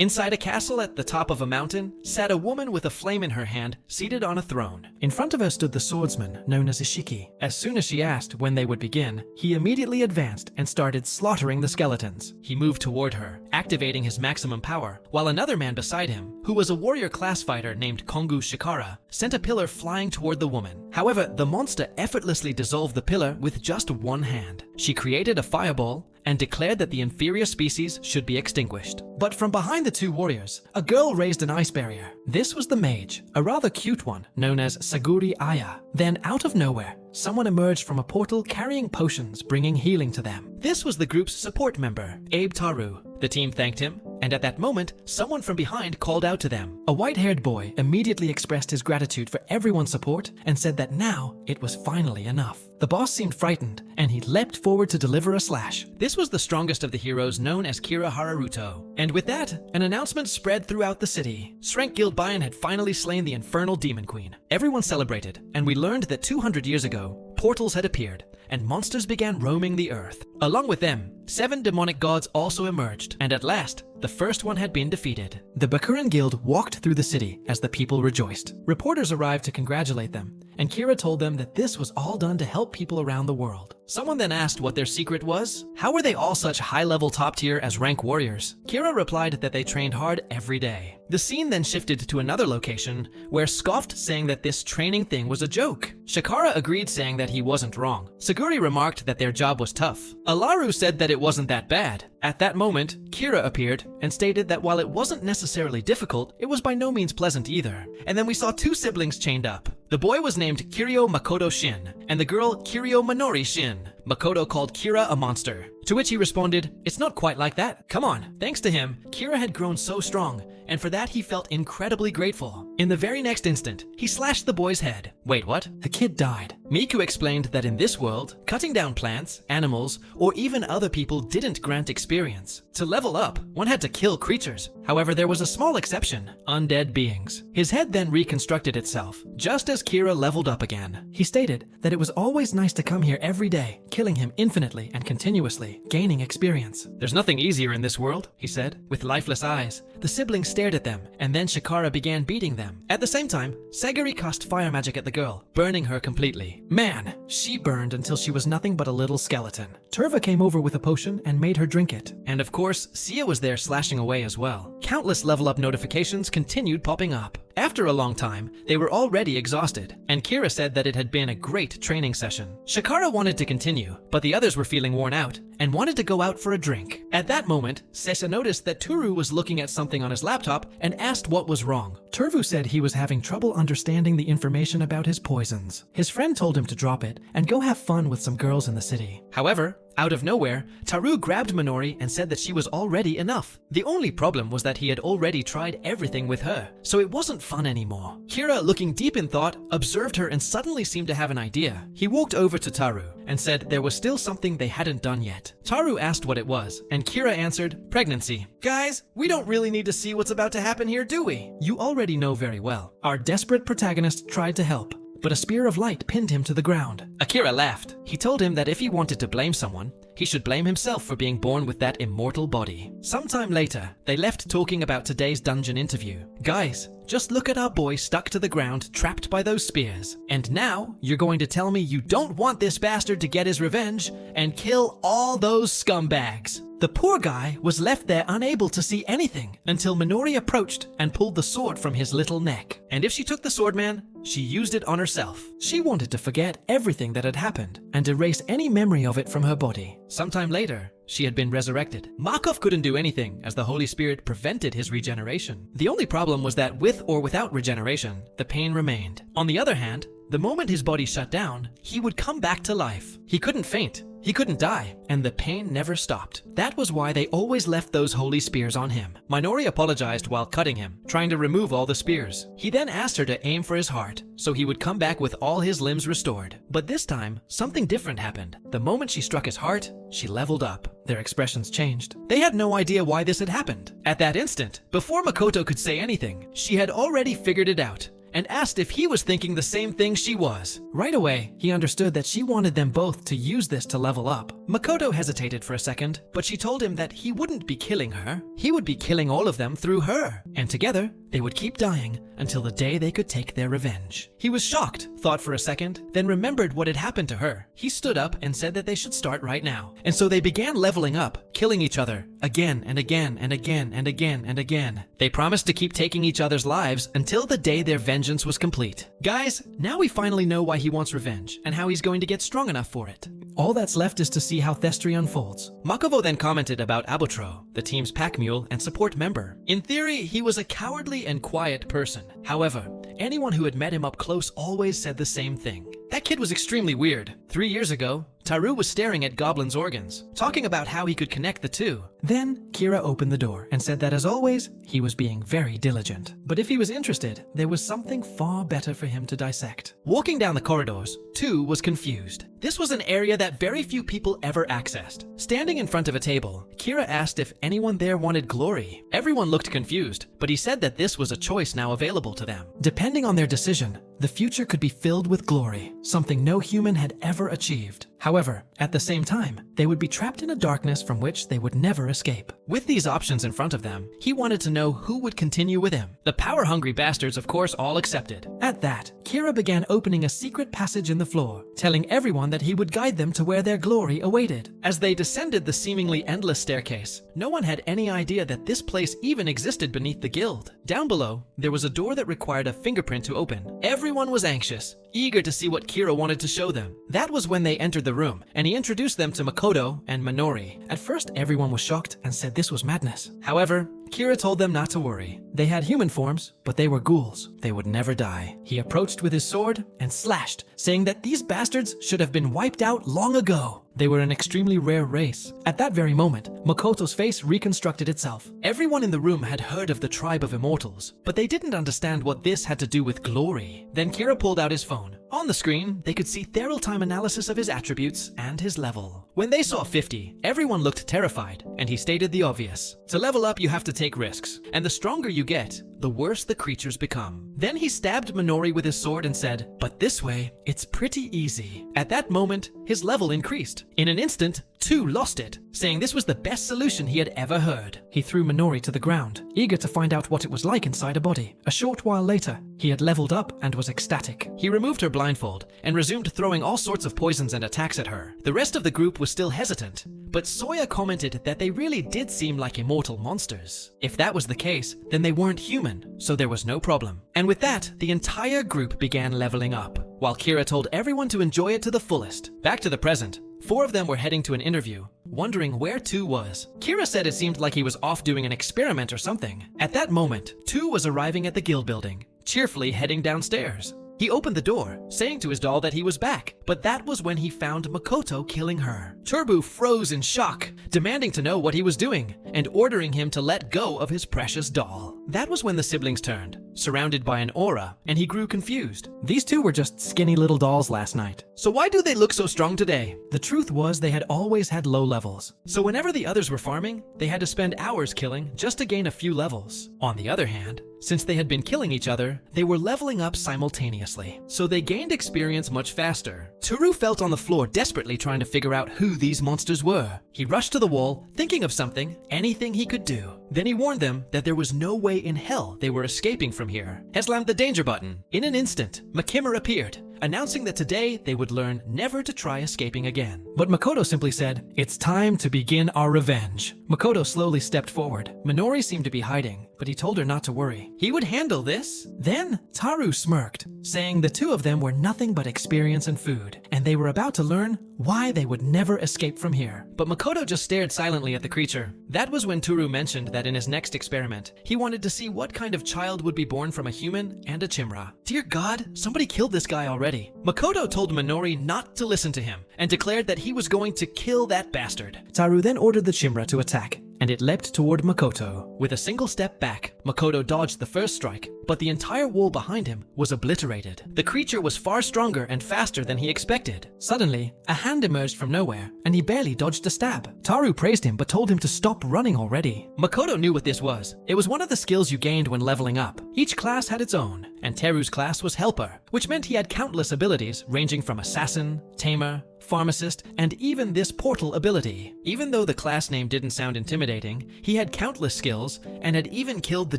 Inside a castle at the top of a mountain sat a woman with a flame in her hand, seated on a throne. In front of her stood the swordsman, known as Ishiki. As soon as she asked when they would begin, he immediately advanced and started slaughtering the skeletons. He moved toward her, activating his maximum power, while another man beside him, who was a warrior class fighter named Kongu Shikara, sent a pillar flying toward the woman. However, the monster effortlessly dissolved the pillar with just one hand. She created a fireball and declared that the inferior species should be extinguished. But from behind the two warriors, a girl raised an ice barrier. This was the mage, a rather cute one, known as Saguri Aya. Then, out of nowhere, someone emerged from a portal carrying potions, bringing healing to them. This was the group's support member, Abe Taru. The team thanked him, and at that moment, someone from behind called out to them. A white-haired boy immediately expressed his gratitude for everyone's support and said that now it was finally enough. The boss seemed frightened, and he leapt forward to deliver a slash. This was the strongest of the heroes, known as Kira Haruto. And with that, an announcement spread throughout the city. Srank Guild Bayan had finally slain the infernal demon queen. Everyone celebrated, and we learned that 200 years ago, portals had appeared, and monsters began roaming the earth. Along with them, 7 demonic gods also emerged, and at last, the first one had been defeated. The Bakuran Guild walked through the city as the people rejoiced. Reporters arrived to congratulate them, and Kira told them that this was all done to help people around the world. Someone then asked what their secret was. How were they all such high-level top tier as rank warriors? Kira replied that they trained hard every day. The scene then shifted to another location, where scoffed, saying that this training thing was a joke. Shikara agreed, saying that he wasn't wrong. Saguri remarked that their job was tough. Alaru said that it wasn't that bad. At that moment, Kira appeared and stated that while it wasn't necessarily difficult, it was by no means pleasant either. And then we saw 2 siblings chained up. The boy was named Kiryo Makoto Shin, and the girl Kiryo Minori Shin. Makoto called Kira a monster, to which he responded, "It's not quite like that. Come on." Thanks to him, Kira had grown so strong, and for that he felt incredibly grateful. In the very next instant, he slashed the boy's head. Wait, what? The kid died. Miku explained that in this world, cutting down plants, animals, or even other people didn't grant experience. To level up, one had to kill creatures. However, there was a small exception: undead beings. His head then reconstructed itself, just as Kira leveled up again. He stated that it was always nice to come here every day, killing him infinitely and continuously, gaining experience. "There's nothing easier in this world," he said, with lifeless eyes. The siblings stared at them, and then Shikara began beating them. At the same time, Saguri cast fire magic at the girl, burning her completely. Man, she burned until she was nothing but a little skeleton. Turva came over with a potion and made her drink it. And of course, Sia was there slashing away as well. Countless level up notifications continued popping up. After a long time, they were already exhausted, and Kira said that it had been a great training session. Shikara wanted to continue, but the others were feeling worn out and wanted to go out for a drink. At that moment, Sessa noticed that Turu was looking at something on his laptop and asked what was wrong. Turvu said he was having trouble understanding the information about his poisons. His friend told him to drop it and go have fun with some girls in the city. However, out of nowhere, Taru grabbed Minori and said that she was already enough. The only problem was that he had already tried everything with her, so it wasn't fun anymore. Kira, looking deep in thought, observed her and suddenly seemed to have an idea. He walked over to Taru and said there was still something they hadn't done yet. Taru asked what it was, and Kira answered, "Pregnancy." "Guys, we don't really need to see what's about to happen here, do we?" "You already know very well." Our desperate protagonist tried to help, but a spear of light pinned him to the ground. Akira laughed. He told him that if he wanted to blame someone, he should blame himself for being born with that immortal body. Sometime later, they left talking about today's dungeon interview. "Guys, just look at our boy stuck to the ground, trapped by those spears. And now, you're going to tell me you don't want this bastard to get his revenge and kill all those scumbags." The poor guy was left there unable to see anything until Minori approached and pulled the sword from his little neck. And if she took the sword man, she used it on herself. She wanted to forget everything that had happened and erase any memory of it from her body. Sometime later, she had been resurrected. Markov couldn't do anything as the Holy Spirit prevented his regeneration. The only problem was that with or without regeneration, the pain remained. On the other hand, the moment his body shut down, he would come back to life. He couldn't faint. He couldn't die, and the pain never stopped. That was why they always left those holy spears on him. Minori apologized while cutting him, trying to remove all the spears. He then asked her to aim for his heart, so he would come back with all his limbs restored. But this time, something different happened. The moment she struck his heart, she leveled up. Their expressions changed. They had no idea why this had happened. At that instant, before Makoto could say anything, she had already figured it out and asked if he was thinking the same thing she was. Right away, he understood that she wanted them both to use this to level up. Makoto hesitated for a second, but she told him that he wouldn't be killing her. He would be killing all of them through her, and together, they would keep dying until the day they could take their revenge. He was shocked, thought for a second, then remembered what had happened to her. He stood up and said that they should start right now. And so they began leveling up, killing each other, again and again and again and again and again. They promised to keep taking each other's lives until the day their vengeance was complete. Guys, now we finally know why he wants revenge, and how he's going to get strong enough for it. All that's left is to see how Thestry unfolds. Makovo then commented about Abotro, the team's pack mule and support member. In theory, he was a cowardly and quiet person. However, anyone who had met him up close always said the same thing. That kid was extremely weird. 3 years ago, Taru was staring at Goblin's organs, talking about how he could connect the two. Then, Kira opened the door and said that as always, he was being very diligent. But if he was interested, there was something far better for him to dissect. Walking down the corridors, Tu was confused. This was an area that very few people ever accessed. Standing in front of a table, Kira asked if anyone there wanted glory. Everyone looked confused, but he said that this was a choice now available to them. Depending on their decision, the future could be filled with glory, something no human had ever achieved. However, at the same time, they would be trapped in a darkness from which they would never escape. With these options in front of them, he wanted to know who would continue with him. The power-hungry bastards, of course, all accepted. At that, Kira began opening a secret passage in the floor, telling everyone that he would guide them to where their glory awaited. As they descended the seemingly endless staircase, no one had any idea that this place even existed beneath the guild. Down below, there was a door that required a fingerprint to open. Everyone was anxious, eager to see what Kira wanted to show them. That was when they entered the room, and he introduced them to Makoto and Minori. At first, everyone was shocked and said this was madness. However, Kira told them not to worry. They had human forms, but they were ghouls. They would never die. He approached with his sword and slashed, saying that these bastards should have been wiped out long ago. They were an extremely rare race. At that very moment, Makoto's face reconstructed itself. Everyone in the room had heard of the tribe of immortals, but they didn't understand what this had to do with glory. Then Kira pulled out his phone. On the screen, they could see Theral time analysis of his attributes and his level. When they saw 50, everyone looked terrified, and he stated the obvious. To level up, you have to take risks, and the stronger you get, the worse the creatures become. Then he stabbed Minori with his sword and said, "But this way, it's pretty easy." At that moment, his level increased. In an instant, Tu lost it, saying this was the best solution he had ever heard. He threw Minori to the ground, eager to find out what it was like inside a body. A short while later, he had leveled up and was ecstatic. He removed her blindfold and resumed throwing all sorts of poisons and attacks at her. The rest of the group was still hesitant, but Soya commented that they really did seem like immortal monsters. If that was the case, then they weren't human, so there was no problem. And with that, the entire group began leveling up, while Kira told everyone to enjoy it to the fullest. Back to the present. 4 of them were heading to an interview, wondering where Tu was. Kira said it seemed like he was off doing an experiment or something. At that moment, Tu was arriving at the guild building, cheerfully heading downstairs. He opened the door, saying to his doll that he was back, but that was when he found Makoto killing her. Turbu froze in shock, demanding to know what he was doing, and ordering him to let go of his precious doll. That was when the siblings turned, surrounded by an aura, and he grew confused. These two were just skinny little dolls last night. So why do they look so strong today? The truth was they had always had low levels. So whenever the others were farming, they had to spend hours killing just to gain a few levels. On the other hand, since they had been killing each other, they were leveling up simultaneously, so they gained experience much faster. Toru felt on the floor desperately trying to figure out who these monsters were. He rushed to the wall, thinking of something, anything he could do. Then he warned them that there was no way in hell they were escaping from here. He slammed the danger button. In an instant, Makimura appeared, announcing that today they would learn never to try escaping again. But Makoto simply said, "It's time to begin our revenge." Makoto slowly stepped forward. Minori seemed to be hiding, but he told her not to worry. He would handle this. Then Taru smirked, saying the two of them were nothing but experience and food, and they were about to learn why they would never escape from here. But Makoto just stared silently at the creature. That was when Taru mentioned that in his next experiment, he wanted to see what kind of child would be born from a human and a chimera. Dear God, somebody killed this guy already. Makoto told Minori not to listen to him and declared that he was going to kill that bastard. Taru then ordered the chimera to attack, and it leapt toward Makoto. With a single step back, Makoto dodged the first strike, but the entire wall behind him was obliterated. The creature was far stronger and faster than he expected. Suddenly, a hand emerged from nowhere, and he barely dodged a stab. Taru praised him but told him to stop running already. Makoto knew what this was. It was one of the skills you gained when leveling up. Each class had its own, and Teru's class was Helper, which meant he had countless abilities ranging from Assassin, Tamer, Pharmacist, and even this portal ability. Even though the class name didn't sound intimidating, he had countless skills and had even killed the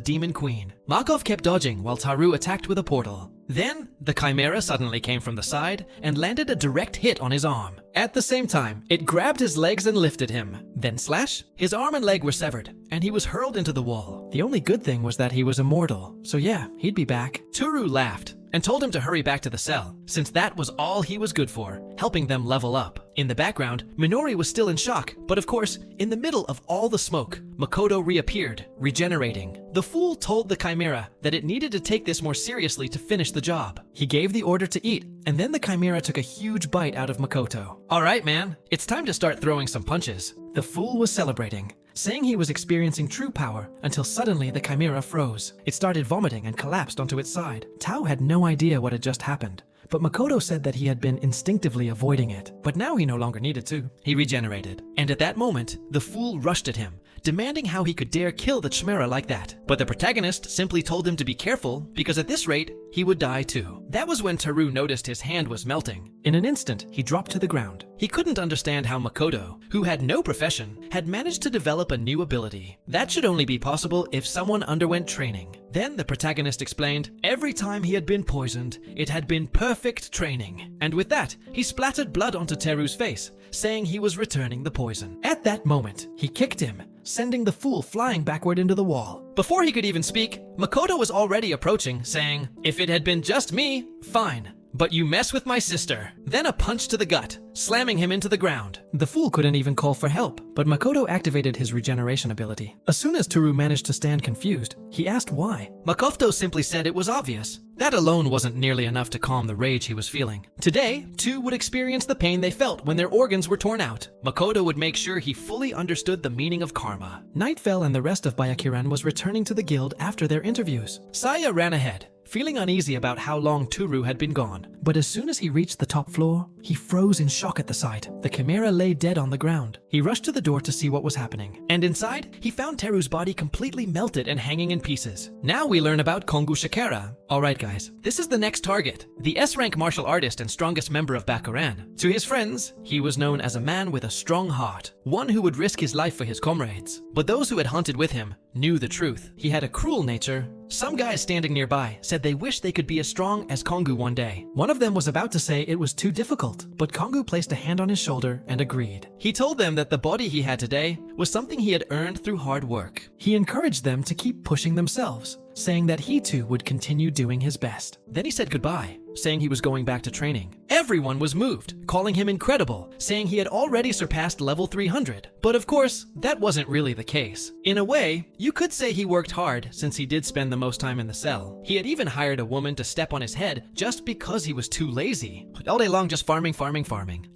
Demon Queen. Markov kept dodging while Taru attacked with a portal. Then, the Chimera suddenly came from the side and landed a direct hit on his arm. At the same time, it grabbed his legs and lifted him. Then slash, his arm and leg were severed, and he was hurled into the wall. The only good thing was that he was immortal, so yeah, he'd be back. Toru laughed and told him to hurry back to the cell, since that was all he was good for, helping them level up. In the background, Minori was still in shock, but of course, in the middle of all the smoke, Makoto reappeared, regenerating. The fool told the Chimera that it needed to take this more seriously to finish the job. He gave the order to eat, and then the Chimera took a huge bite out of Makoto. Alright man, it's time to start throwing some punches. The fool was celebrating, saying he was experiencing true power until suddenly the Chimera froze. It started vomiting and collapsed onto its side. Tao had no idea what had just happened, but Makoto said that he had been instinctively avoiding it. But now he no longer needed to. He regenerated. And at that moment, the fool rushed at him, demanding how he could dare kill the Chimera like that. But the protagonist simply told him to be careful, because at this rate, he would die too. That was when Taru noticed his hand was melting. In an instant, he dropped to the ground. He couldn't understand how Makoto, who had no profession, had managed to develop a new ability. That should only be possible if someone underwent training. Then the protagonist explained, every time he had been poisoned, it had been perfect training. And with that, he splattered blood onto Teru's face, saying he was returning the poison. At that moment, he kicked him, sending the fool flying backward into the wall. Before he could even speak, Makoto was already approaching, saying, if it had been just me, fine. But you mess with my sister. Then a punch to the gut, slamming him into the ground. The fool couldn't even call for help, but Makoto activated his regeneration ability. As soon as Toru managed to stand confused, he asked why. Makoto simply said it was obvious. That alone wasn't nearly enough to calm the rage he was feeling. Today, two would experience the pain they felt when their organs were torn out. Makoto would make sure he fully understood the meaning of karma. Night fell and the rest of Byakuren was returning to the guild after their interviews. Saya ran ahead, feeling uneasy about how long Toru had been gone. But as soon as he reached the top floor, he froze in shock at the sight. The Chimera lay dead on the ground. He rushed to the door to see what was happening. And inside, he found Teru's body completely melted and hanging in pieces. Now we learn about Kongu Shikara. Alright guys, this is the next target, the S-rank martial artist and strongest member of Bakuran. To his friends, he was known as a man with a strong heart, one who would risk his life for his comrades. But those who had hunted with him knew the truth. He had a cruel nature. Some guys standing nearby said they wished they could be as strong as Kongu one day. One of them was about to say it was too difficult, but Kongu placed a hand on his shoulder and agreed. He told them that the body he had today was something he had earned through hard work. He encouraged them to keep pushing themselves, saying that he too would continue doing his best. Then he said goodbye, saying he was going back to training. Everyone was moved, calling him incredible, saying he had already surpassed level 300. But of course, that wasn't really the case. In a way, you could say he worked hard since he did spend the most time in the cell. He had even hired a woman to step on his head just because he was too lazy. All day long just farming.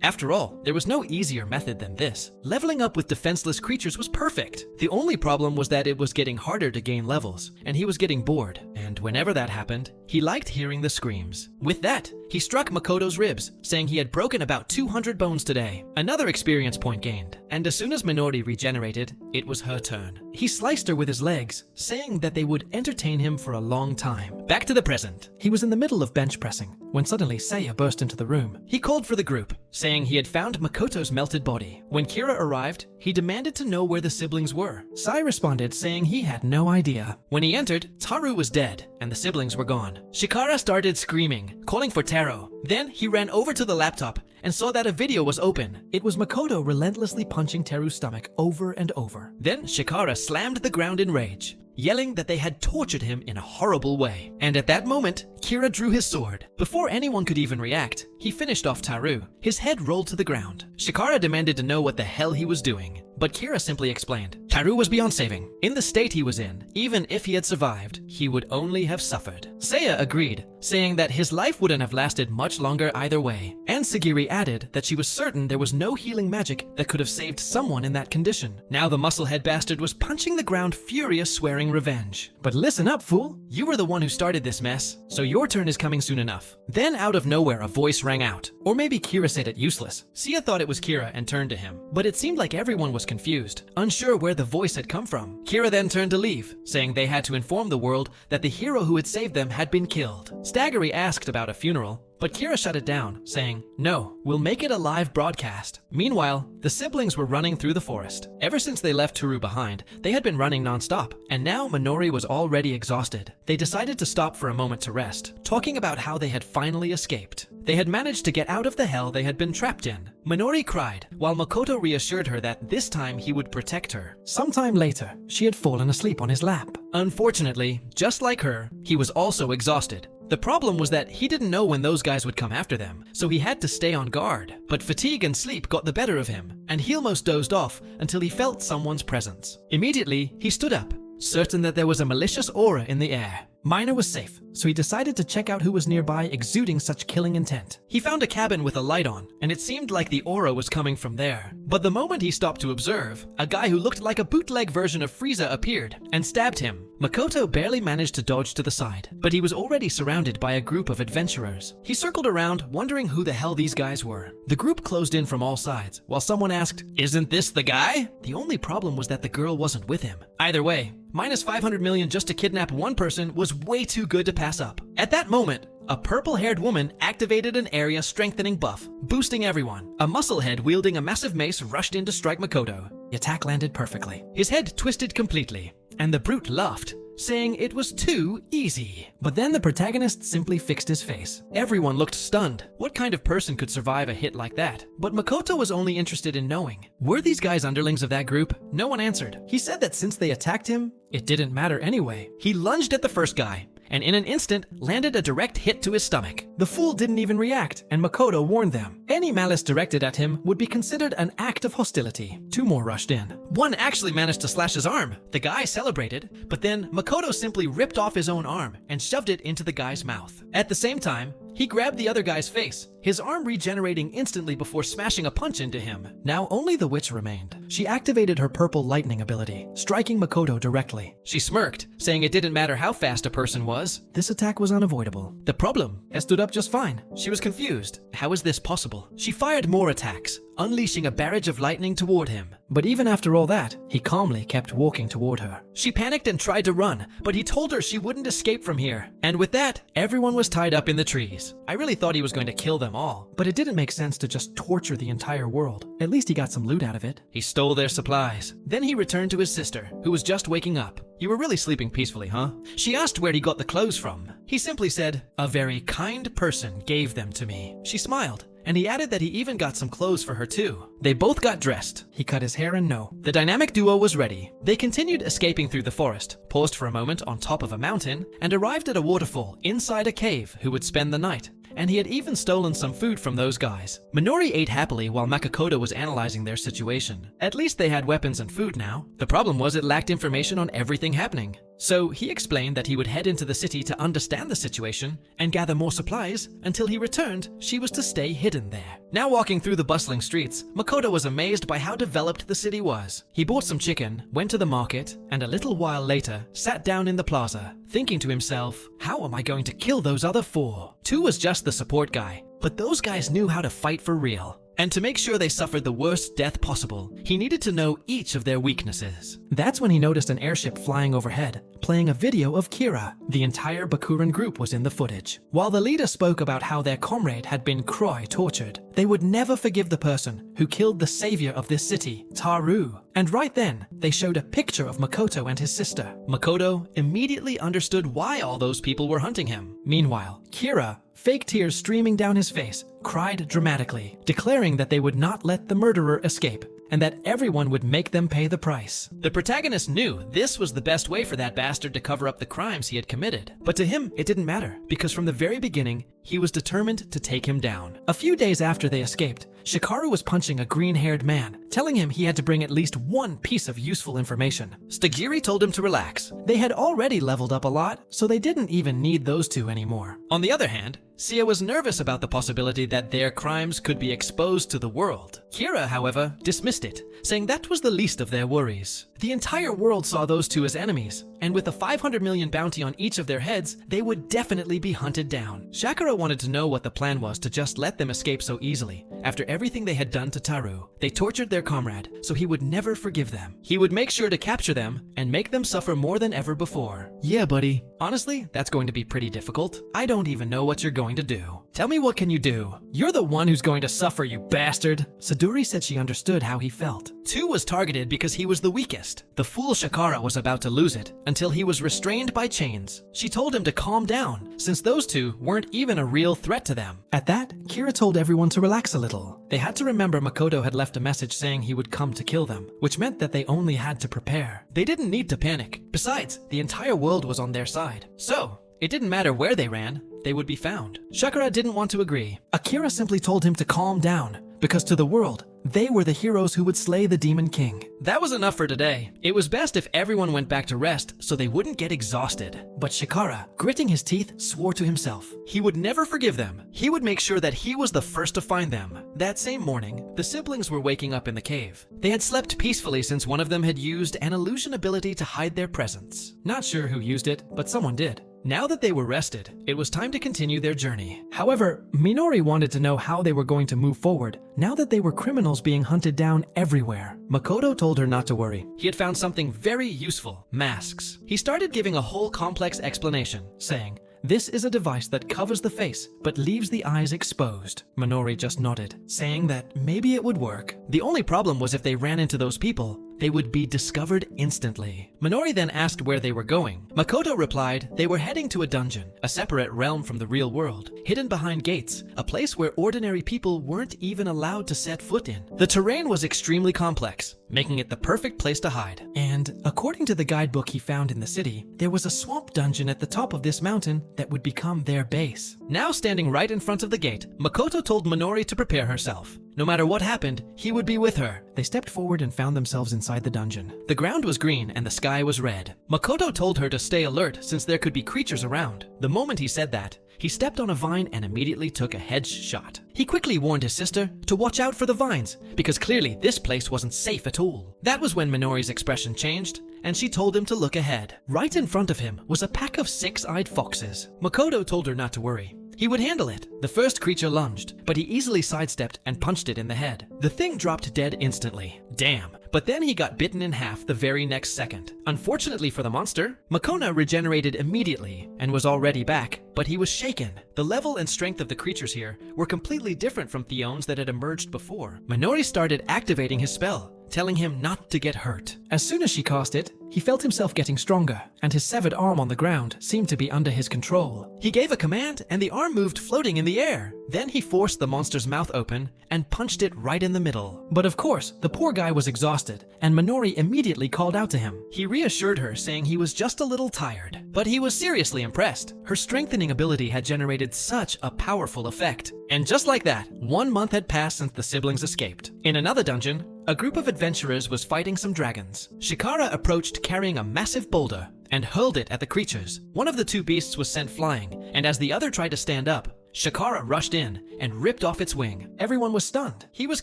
After all, there was no easier method than this. Leveling up with defenseless creatures was perfect. The only problem was that it was getting harder to gain levels, and he was getting bored. And whenever that happened, he liked hearing the screams. With that, he struck Makoto's ribs, saying he had broken about 200 bones today. Another experience point gained. And as soon as Minori regenerated, it was her turn. He sliced her with his legs, saying that they would entertain him for a long time. Back to the present. He was in the middle of bench pressing, when suddenly Seiya burst into the room. He called for the group, saying he had found Makoto's melted body. When Kira arrived, he demanded to know where the siblings were. Sai responded, saying he had no idea. When he entered, Taru was dead, and the siblings were gone. Shikara started screaming, calling for Taro. Then he ran over to the laptop and saw that a video was open. It was Makoto relentlessly punching Teru's stomach over and over. Then Shikara slammed the ground in rage, yelling that they had tortured him in a horrible way. And at that moment, Kira drew his sword. Before anyone could even react, he finished off Taru. His head rolled to the ground. Shikara demanded to know what the hell he was doing, but Kira simply explained. Taru was beyond saving. In the state he was in, even if he had survived, he would only have suffered. Seiya agreed, saying that his life wouldn't have lasted much longer either way. And Sagiri added that she was certain there was no healing magic that could have saved someone in that condition. Now the musclehead bastard was punching the ground, furious, swearing revenge. But listen up, fool. You were the one who started this mess, so your turn is coming soon enough. Then out of nowhere a voice rang out. Or maybe Kira said it useless. Seiya thought it was Kira and turned to him, but it seemed like everyone was confused, unsure where the voice had come from. Kira then turned to leave, saying they had to inform the world that the hero who had saved them had been killed. Staggery asked about a funeral, but Kira shut it down, saying, "No, we'll make it a live broadcast." Meanwhile, the siblings were running through the forest. Ever since they left Toru behind, they had been running non-stop, and now Minori was already exhausted. They decided to stop for a moment to rest, talking about how they had finally escaped. They had managed to get out of the hell they had been trapped in. Minori cried, while Makoto reassured her that this time he would protect her. Sometime later, she had fallen asleep on his lap. Unfortunately, just like her, he was also exhausted. The problem was that he didn't know when those guys would come after them, so he had to stay on guard. But fatigue and sleep got the better of him, and he almost dozed off until he felt someone's presence. Immediately, he stood up, certain that there was a malicious aura in the air. Minor was safe, so he decided to check out who was nearby exuding such killing intent. He found a cabin with a light on, and it seemed like the aura was coming from there. But the moment he stopped to observe, a guy who looked like a bootleg version of Frieza appeared and stabbed him. Makoto barely managed to dodge to the side, but he was already surrounded by a group of adventurers. He circled around, wondering who the hell these guys were. The group closed in from all sides, while someone asked, "Isn't this the guy?" The only problem was that the girl wasn't with him. Either way, minus 500 million just to kidnap one person was way too good to pass up. At that moment, a purple-haired woman activated an area strengthening buff, boosting everyone. A musclehead wielding a massive mace rushed in to strike Makoto. The attack landed perfectly. His head twisted completely, and the brute laughed, saying it was too easy. But then the protagonist simply fixed his face. Everyone looked stunned. What kind of person could survive a hit like that? But Makoto was only interested in knowing, were these guys underlings of that group? No one answered. He said that since they attacked him, it didn't matter anyway. He lunged at the first guy, and in an instant landed a direct hit to his stomach. The fool didn't even react, and Makoto warned them. Any malice directed at him would be considered an act of hostility. Two more rushed in. One actually managed to slash his arm. The guy celebrated, but then Makoto simply ripped off his own arm and shoved it into the guy's mouth. At the same time, he grabbed the other guy's face, his arm regenerating instantly before smashing a punch into him. Now only the witch remained. She activated her purple lightning ability, striking Makoto directly. She smirked, saying it didn't matter how fast a person was. This attack was unavoidable. The problem, it stood up just fine. She was confused. How is this possible? She fired more attacks, unleashing a barrage of lightning toward him. But even after all that, he calmly kept walking toward her. She panicked and tried to run, but he told her she wouldn't escape from here. And with that, everyone was tied up in the trees. I really thought he was going to kill them all, but it didn't make sense to just torture the entire world. At least he got some loot out of it. He stole their supplies. Then he returned to his sister, who was just waking up. "You were really sleeping peacefully, huh?" She asked where he got the clothes from. He simply said, "A very kind person gave them to me." She smiled, and he added that he even got some clothes for her too. They both got dressed. He cut his hair and no. The dynamic duo was ready. They continued escaping through the forest, paused for a moment on top of a mountain, and arrived at a waterfall inside a cave who would spend the night. And he had even stolen some food from those guys. Minori ate happily while Makoto was analyzing their situation. At least they had weapons and food now. The problem was it lacked information on everything happening. So he explained that he would head into the city to understand the situation and gather more supplies. Until he returned, she was to stay hidden there. Now walking through the bustling streets, Makoto was amazed by how developed the city was. He bought some chicken, went to the market, and a little while later, sat down in the plaza, thinking to himself, how am I going to kill those other four? Two was just the support guy, but those guys knew how to fight for real. And to make sure they suffered the worst death possible, he needed to know each of their weaknesses. That's when he noticed an airship flying overhead, playing a video of Kira. The entire Bakuran group was in the footage. While the leader spoke about how their comrade had been tortured, they would never forgive the person who killed the savior of this city, Taru. And right then, they showed a picture of Makoto and his sister. Makoto immediately understood why all those people were hunting him. Meanwhile, Kira, fake tears streaming down his face, cried dramatically, declaring that they would not let the murderer escape. and that everyone would make them pay the price. The protagonist knew this was the best way for that bastard to cover up the crimes he had committed. But to him, it didn't matter, because from the very beginning, he was determined to take him down. A few days after they escaped, Shikaru was punching a green-haired man, telling him he had to bring at least one piece of useful information. Stagiri told him to relax. They had already leveled up a lot, so they didn't even need those two anymore. On the other hand, Sia was nervous about the possibility that their crimes could be exposed to the world. Kira, however, dismissed it, saying that was the least of their worries. The entire world saw those two as enemies, and with a 500 million bounty on each of their heads, they would definitely be hunted down. Shakura wanted to know what the plan was to just let them escape so easily. After everything they had done to Taru, they tortured their comrade, so he would never forgive them. He would make sure to capture them and make them suffer more than ever before. Yeah, buddy. Honestly, that's going to be pretty difficult. I don't even know what you're going to do. Tell me, what can you do? You're the one who's going to suffer, you bastard. Saduri said she understood how he felt. Tu was targeted because he was the weakest. The fool Shakara was about to lose it until he was restrained by chains. She told him to calm down, since those two weren't even a real threat to them. At that, Kira told everyone to relax a little. They had to remember Makoto had left a message saying he would come to kill them, which meant that they only had to prepare. They didn't need to panic. Besides, the entire world was on their side. So, it didn't matter where they ran, they would be found. Shakura didn't want to agree. Akira simply told him to calm down, because to the world, they were the heroes who would slay the Demon King. That was enough for today. It was best if everyone went back to rest so they wouldn't get exhausted. But Shikara, gritting his teeth, swore to himself he would never forgive them. He would make sure that he was the first to find them. That same morning, the siblings were waking up in the cave. They had slept peacefully since one of them had used an illusion ability to hide their presence. Not sure who used it, but someone did. Now that they were rested, it was time to continue their journey. However, Minori wanted to know how they were going to move forward, now that they were criminals being hunted down everywhere. Makoto told her not to worry. He had found something very useful: masks. He started giving a whole complex explanation, saying, "This is a device that covers the face, but leaves the eyes exposed." Minori just nodded, saying that maybe it would work. The only problem was if they ran into those people, they would be discovered instantly. Minori then asked where they were going. Makoto replied they were heading to a dungeon, a separate realm from the real world, hidden behind gates, a place where ordinary people weren't even allowed to set foot in. The terrain was extremely complex, making it the perfect place to hide. And according to the guidebook he found in the city, there was a swamp dungeon at the top of this mountain that would become their base. Now standing right in front of the gate, Makoto told Minori to prepare herself. No matter what happened, he would be with her. They stepped forward and found themselves inside the dungeon. The ground was green and the sky was red. Makoto told her to stay alert since there could be creatures around. The moment he said that, he stepped on a vine and immediately took a headshot. He quickly warned his sister to watch out for the vines, because clearly this place wasn't safe at all. That was when Minori's expression changed, and she told him to look ahead. Right in front of him was a pack of six-eyed foxes. Makoto told her not to worry. He would handle it. The first creature lunged, but he easily sidestepped and punched it in the head. The thing dropped dead instantly. Damn. But then he got bitten in half the very next second. Unfortunately for the monster, Makona regenerated immediately and was already back, but he was shaken. The level and strength of the creatures here were completely different from Theon's that had emerged before. Minori started activating his spell, telling him not to get hurt. As soon as she cast it, he felt himself getting stronger, and his severed arm on the ground seemed to be under his control. He gave a command, and the arm moved floating in the air. Then he forced the monster's mouth open and punched it right in the middle. But of course, the poor guy was exhausted, and Minori immediately called out to him. He reassured her, saying he was just a little tired. But he was seriously impressed. Her strengthening ability had generated such a powerful effect. And just like that, 1 month had passed since the siblings escaped. In another dungeon, a group of adventurers was fighting some dragons. Shikara approached carrying a massive boulder and hurled it at the creatures. One of the two beasts was sent flying, and as the other tried to stand up, Shikara rushed in and ripped off its wing. Everyone was stunned. He was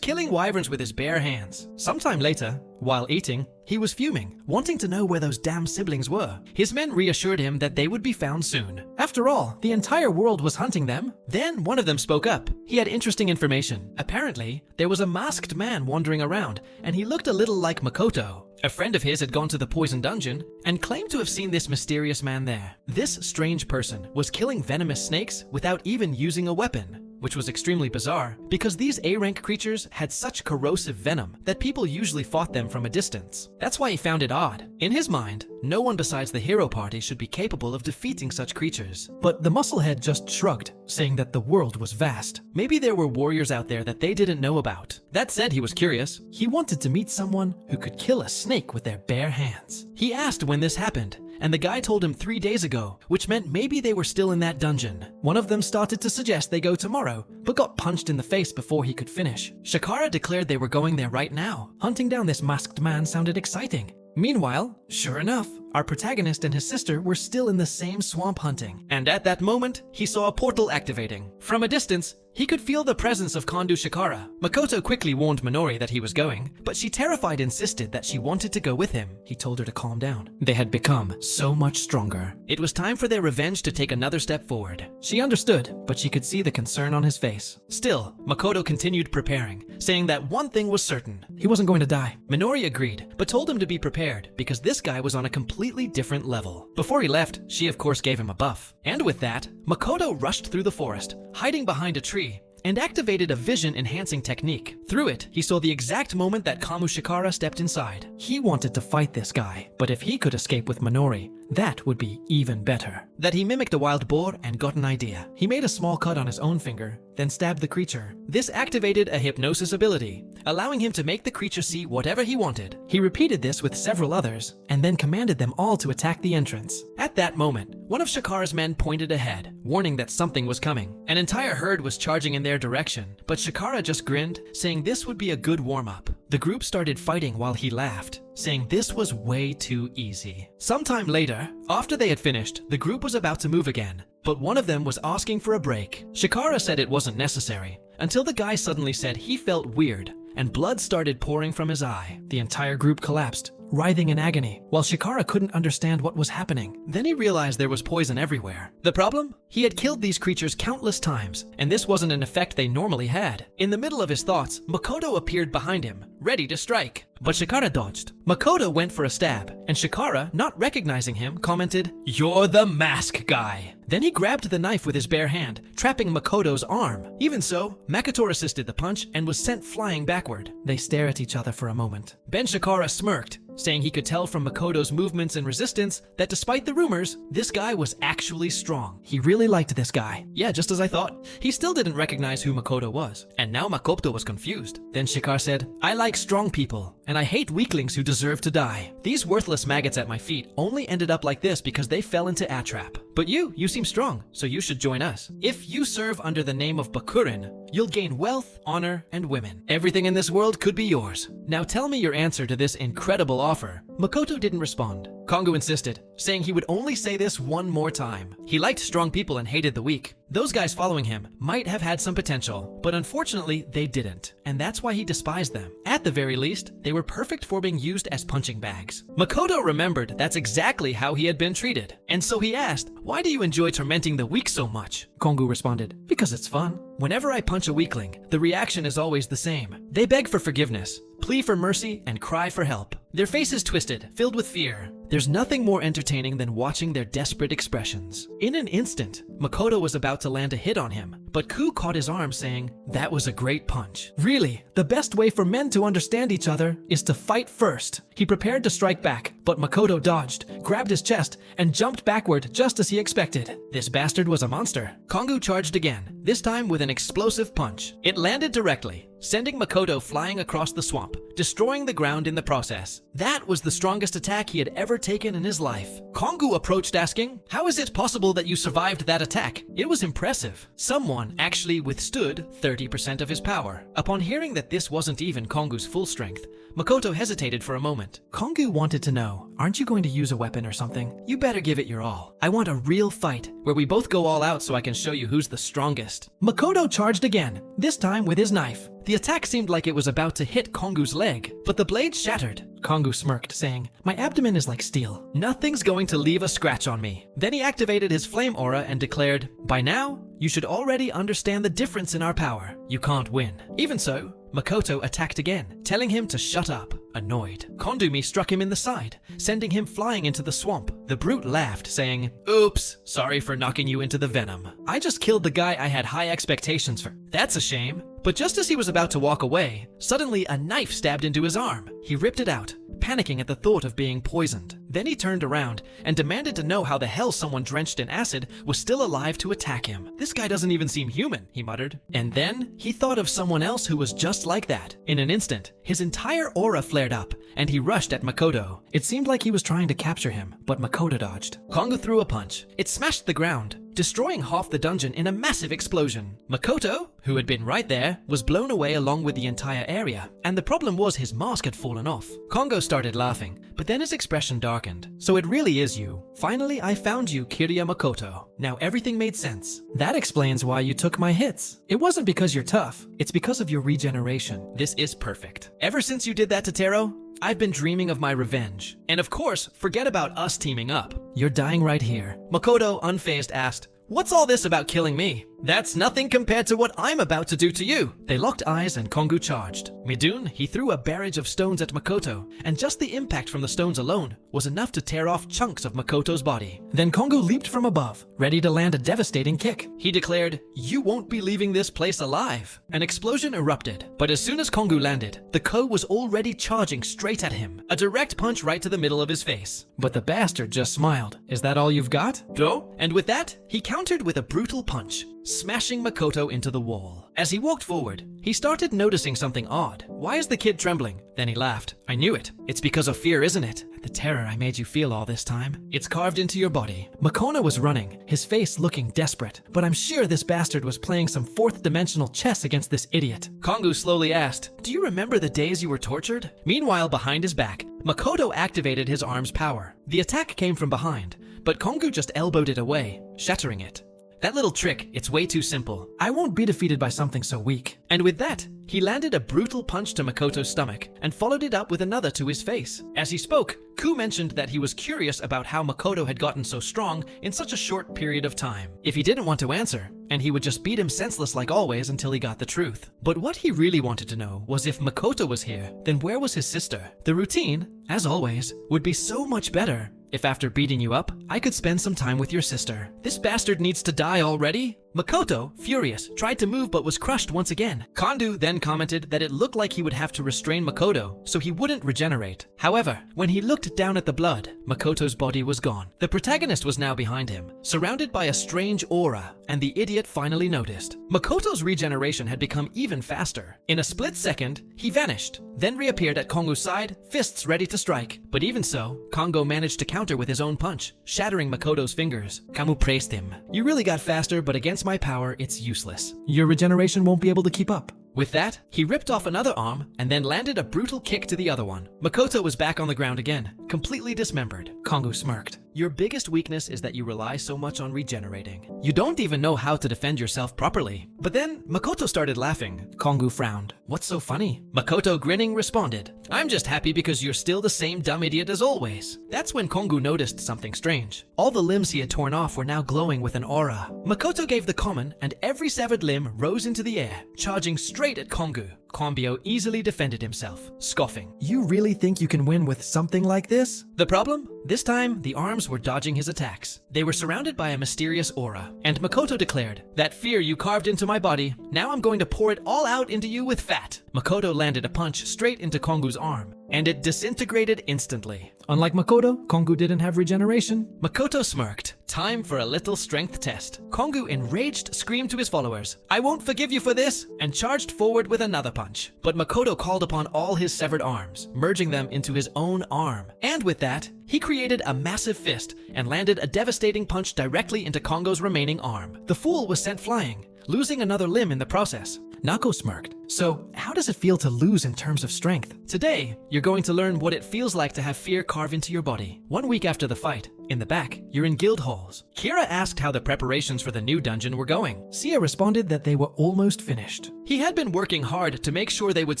killing wyverns with his bare hands. Sometime later, while eating, he was fuming, wanting to know where those damn siblings were. His men reassured him that they would be found soon. After all, the entire world was hunting them. Then one of them spoke up. He had interesting information. Apparently, there was a masked man wandering around, and he looked a little like Makoto. A friend of his had gone to the poison dungeon and claimed to have seen this mysterious man there. This strange person was killing venomous snakes without even using a weapon. which was extremely bizarre because these A-rank creatures had such corrosive venom that people usually fought them from a distance. That's why he found it odd. In his mind, no one besides the hero party should be capable of defeating such creatures. But the musclehead just shrugged, saying that the world was vast. Maybe there were warriors out there that they didn't know about. That said, he was curious. He wanted to meet someone who could kill a snake with their bare hands. He asked when this happened, and the guy told him 3 days ago, which meant maybe they were still in that dungeon. One of them started to suggest they go tomorrow, but got punched in the face before he could finish. Shikara declared they were going there right now. Hunting down this masked man sounded exciting. Meanwhile, sure enough, our protagonist and his sister were still in the same swamp hunting. And at that moment, he saw a portal activating. From a distance, he could feel the presence of Kondu Shikara. Makoto quickly warned Minori that he was going, but she terrified insisted that she wanted to go with him. He told her to calm down. They had become so much stronger. It was time for their revenge to take another step forward. She understood, but she could see the concern on his face. Still, Makoto continued preparing, saying that one thing was certain. He wasn't going to die. Minori agreed, but told him to be prepared because this guy was on a completely different level. Before he left, she of course gave him a buff. And with that, Makoto rushed through the forest, hiding behind a tree, and activated a vision-enhancing technique. Through it, he saw the exact moment that Kamu Shikara stepped inside. He wanted to fight this guy, but if he could escape with Minori, that would be even better. That he mimicked a wild boar and got an idea. He made a small cut on his own finger, then stabbed the creature. This activated a hypnosis ability, allowing him to make the creature see whatever he wanted. He repeated this with several others, and then commanded them all to attack the entrance. At that moment, one of Shikara's men pointed ahead, warning that something was coming. An entire herd was charging in their direction, but Shikara just grinned, saying this would be a good warm-up. The group started fighting while he laughed, saying this was way too easy. Sometime later, after they had finished, the group was about to move again, but one of them was asking for a break. Shikara said it wasn't necessary, until the guy suddenly said he felt weird, and blood started pouring from his eye. The entire group collapsed, writhing in agony, while Shikara couldn't understand what was happening. Then he realized there was poison everywhere. The problem? He had killed these creatures countless times, and this wasn't an effect they normally had. In the middle of his thoughts, Makoto appeared behind him, ready to strike. But Shikara dodged. Makoto went for a stab, and Shikara, not recognizing him, commented, "You're the mask guy." Then he grabbed the knife with his bare hand, trapping Makoto's arm. Even so, Makoto assisted the punch and was sent flying backward. They stare at each other for a moment. Ben Shikara smirked, saying he could tell from Makoto's movements and resistance that despite the rumors, this guy was actually strong. He really liked this guy. Yeah, just as I thought. He still didn't recognize who Makoto was, and now Makoto was confused. Then Shikara said, "I like strong people, and I hate weaklings who deserve to die. These worthless maggots at my feet only ended up like this because they fell into a trap. But you seem strong, so you should join us. If you serve under the name of Bakurin, you'll gain wealth, honor, and women. Everything in this world could be yours. Now tell me your answer to this incredible offer." Makoto didn't respond. Kongu insisted, saying he would only say this one more time. He liked strong people and hated the weak. Those guys following him might have had some potential, but unfortunately they didn't, and that's why he despised them. At the very least, they were perfect for being used as punching bags. Makoto remembered that's exactly how he had been treated, and so he asked, "Why do you enjoy tormenting the weak so much?" Kongu responded, "Because it's fun. Whenever I punch a weakling, the reaction is always the same. They beg for forgiveness, plea for mercy, and cry for help. Their faces twisted, filled with fear. There's nothing more entertaining than watching their desperate expressions." In an instant, Makoto was about to land a hit on him, but Ku caught his arm saying, "That was a great punch. Really, the best way for men to understand each other is to fight first." He prepared to strike back, but Makoto dodged, grabbed his chest, and jumped backward just as he expected. This bastard was a monster. Kongu charged again, this time with an explosive punch. It landed directly, sending Makoto flying across the swamp, destroying the ground in the process. That was the strongest attack he had ever taken in his life. Kongu approached asking, "How is it possible that you survived that attack? It was impressive." Someone actually withstood 30% of his power. Upon hearing that this wasn't even Kongu's full strength, Makoto hesitated for a moment. Kongu wanted to know, "Aren't you going to use a weapon or something? You better give it your all. I want a real fight, where we both go all out so I can show you who's the strongest." Makoto charged again, this time with his knife. The attack seemed like it was about to hit Kongu's leg, but the blade shattered. Kongu smirked, saying, "My abdomen is like steel. Nothing's going to leave a scratch on me." Then he activated his flame aura and declared, "By now, you should already understand the difference in our power. You can't win." Even so, Makoto attacked again, telling him to shut up. annoyed. Kondumi struck him in the side, sending him flying into the swamp. The brute laughed, saying, "Oops, sorry for knocking you into the venom. I just killed the guy I had high expectations for. That's a shame." But just as he was about to walk away, suddenly a knife stabbed into his arm. He ripped it out, panicking at the thought of being poisoned. Then he turned around and demanded to know how the hell someone drenched in acid was still alive to attack him. "This guy doesn't even seem human," he muttered. And then he thought of someone else who was just like that. In an instant, his entire aura flared up, and he rushed at Makoto. It seemed like he was trying to capture him, but Makoto dodged. Kongo threw a punch. It smashed the ground, destroying half the dungeon in a massive explosion. Makoto, who had been right there, was blown away along with the entire area, and the problem was his mask had fallen off. Kongo started laughing, but then his expression darkened. "So it really is you. Finally, I found you, Kirya Makoto." Now everything made sense. "That explains why you took my hits. It wasn't because you're tough, it's because of your regeneration. This is perfect. Ever since you did that to Taro, I've been dreaming of my revenge. And of course, forget about us teaming up. You're dying right here." Makoto, unfazed, asked, "What's all this about killing me? That's nothing compared to what I'm about to do to you." They locked eyes and Kongo charged. Midun, he threw a barrage of stones at Makoto, and just the impact from the stones alone was enough to tear off chunks of Makoto's body. Then Kongo leaped from above, ready to land a devastating kick. He declared, "You won't be leaving this place alive." An explosion erupted, but as soon as Kongo landed, the Ko was already charging straight at him, a direct punch right to the middle of his face. But the bastard just smiled. "Is that all you've got?" "No." And with that, he countered with a brutal punch, smashing Makoto into the wall. As he walked forward, he started noticing something odd. "Why is the kid trembling?" Then he laughed. "I knew it. It's because of fear, isn't it? The terror I made you feel all this time. It's carved into your body." Makoto was running, his face looking desperate, but I'm sure this bastard was playing some fourth-dimensional chess against this idiot. Kongo slowly asked, "Do you remember the days you were tortured?" Meanwhile, behind his back, Makoto activated his arm's power. The attack came from behind, but Kongo just elbowed it away, shattering it. "That little trick, it's way too simple. I won't be defeated by something so weak." And with that, he landed a brutal punch to Makoto's stomach and followed it up with another to his face. As he spoke, Ku mentioned that he was curious about how Makoto had gotten so strong in such a short period of time. If he didn't want to answer, and he would just beat him senseless like always until he got the truth. But what he really wanted to know was if Makoto was here, then where was his sister? The routine, as always, would be so much better if after beating you up, I could spend some time with your sister. This bastard needs to die already? Makoto, furious, tried to move but was crushed once again. Kondu then commented that it looked like he would have to restrain Makoto so he wouldn't regenerate. However, when he looked down at the blood, Makoto's body was gone. The protagonist was now behind him, surrounded by a strange aura, and the idiot finally noticed. Makoto's regeneration had become even faster. In a split second, he vanished, then reappeared at Kongo's side, fists ready to strike. But even so, Kongo managed to counter with his own punch, shattering Makoto's fingers. Kamu praised him. "You really got faster, but against my power, it's useless. Your regeneration won't be able to keep up." With that, he ripped off another arm and then landed a brutal kick to the other one. Makoto was back on the ground again, completely dismembered. Kongo smirked. "Your biggest weakness is that you rely so much on regenerating. You don't even know how to defend yourself properly." But then Makoto started laughing. Kongo frowned. "What's so funny?" Makoto, grinning, responded, "I'm just happy because you're still the same dumb idiot as always." That's when Kongo noticed something strange. All the limbs he had torn off were now glowing with an aura. Makoto gave the command, and every severed limb rose into the air, charging straight at Kongo. Konbyo easily defended himself, scoffing. "You really think you can win with something like this?" The problem? This time, the arms were dodging his attacks. They were surrounded by a mysterious aura, and Makoto declared, "That fear you carved into my body, now I'm going to pour it all out into you with fat." Makoto landed a punch straight into Kongo's arm, and it disintegrated instantly. Unlike Makoto, Kongo didn't have regeneration. Makoto smirked. Time for a little strength test. Kongo, enraged, screamed to his followers, "I won't forgive you for this," and charged forward with another punch. But Makoto called upon all his severed arms, merging them into his own arm. And with that, he created a massive fist and landed a devastating punch directly into Kongo's remaining arm. The fool was sent flying, losing another limb in the process. Nako smirked. "So, how does it feel to lose in terms of strength?" Today, you're going to learn what it feels like to have fear carve into your body. 1 week after the fight, in the back, you're in guild halls. Kira asked how the preparations for the new dungeon were going. Sia responded that they were almost finished. He had been working hard to make sure they would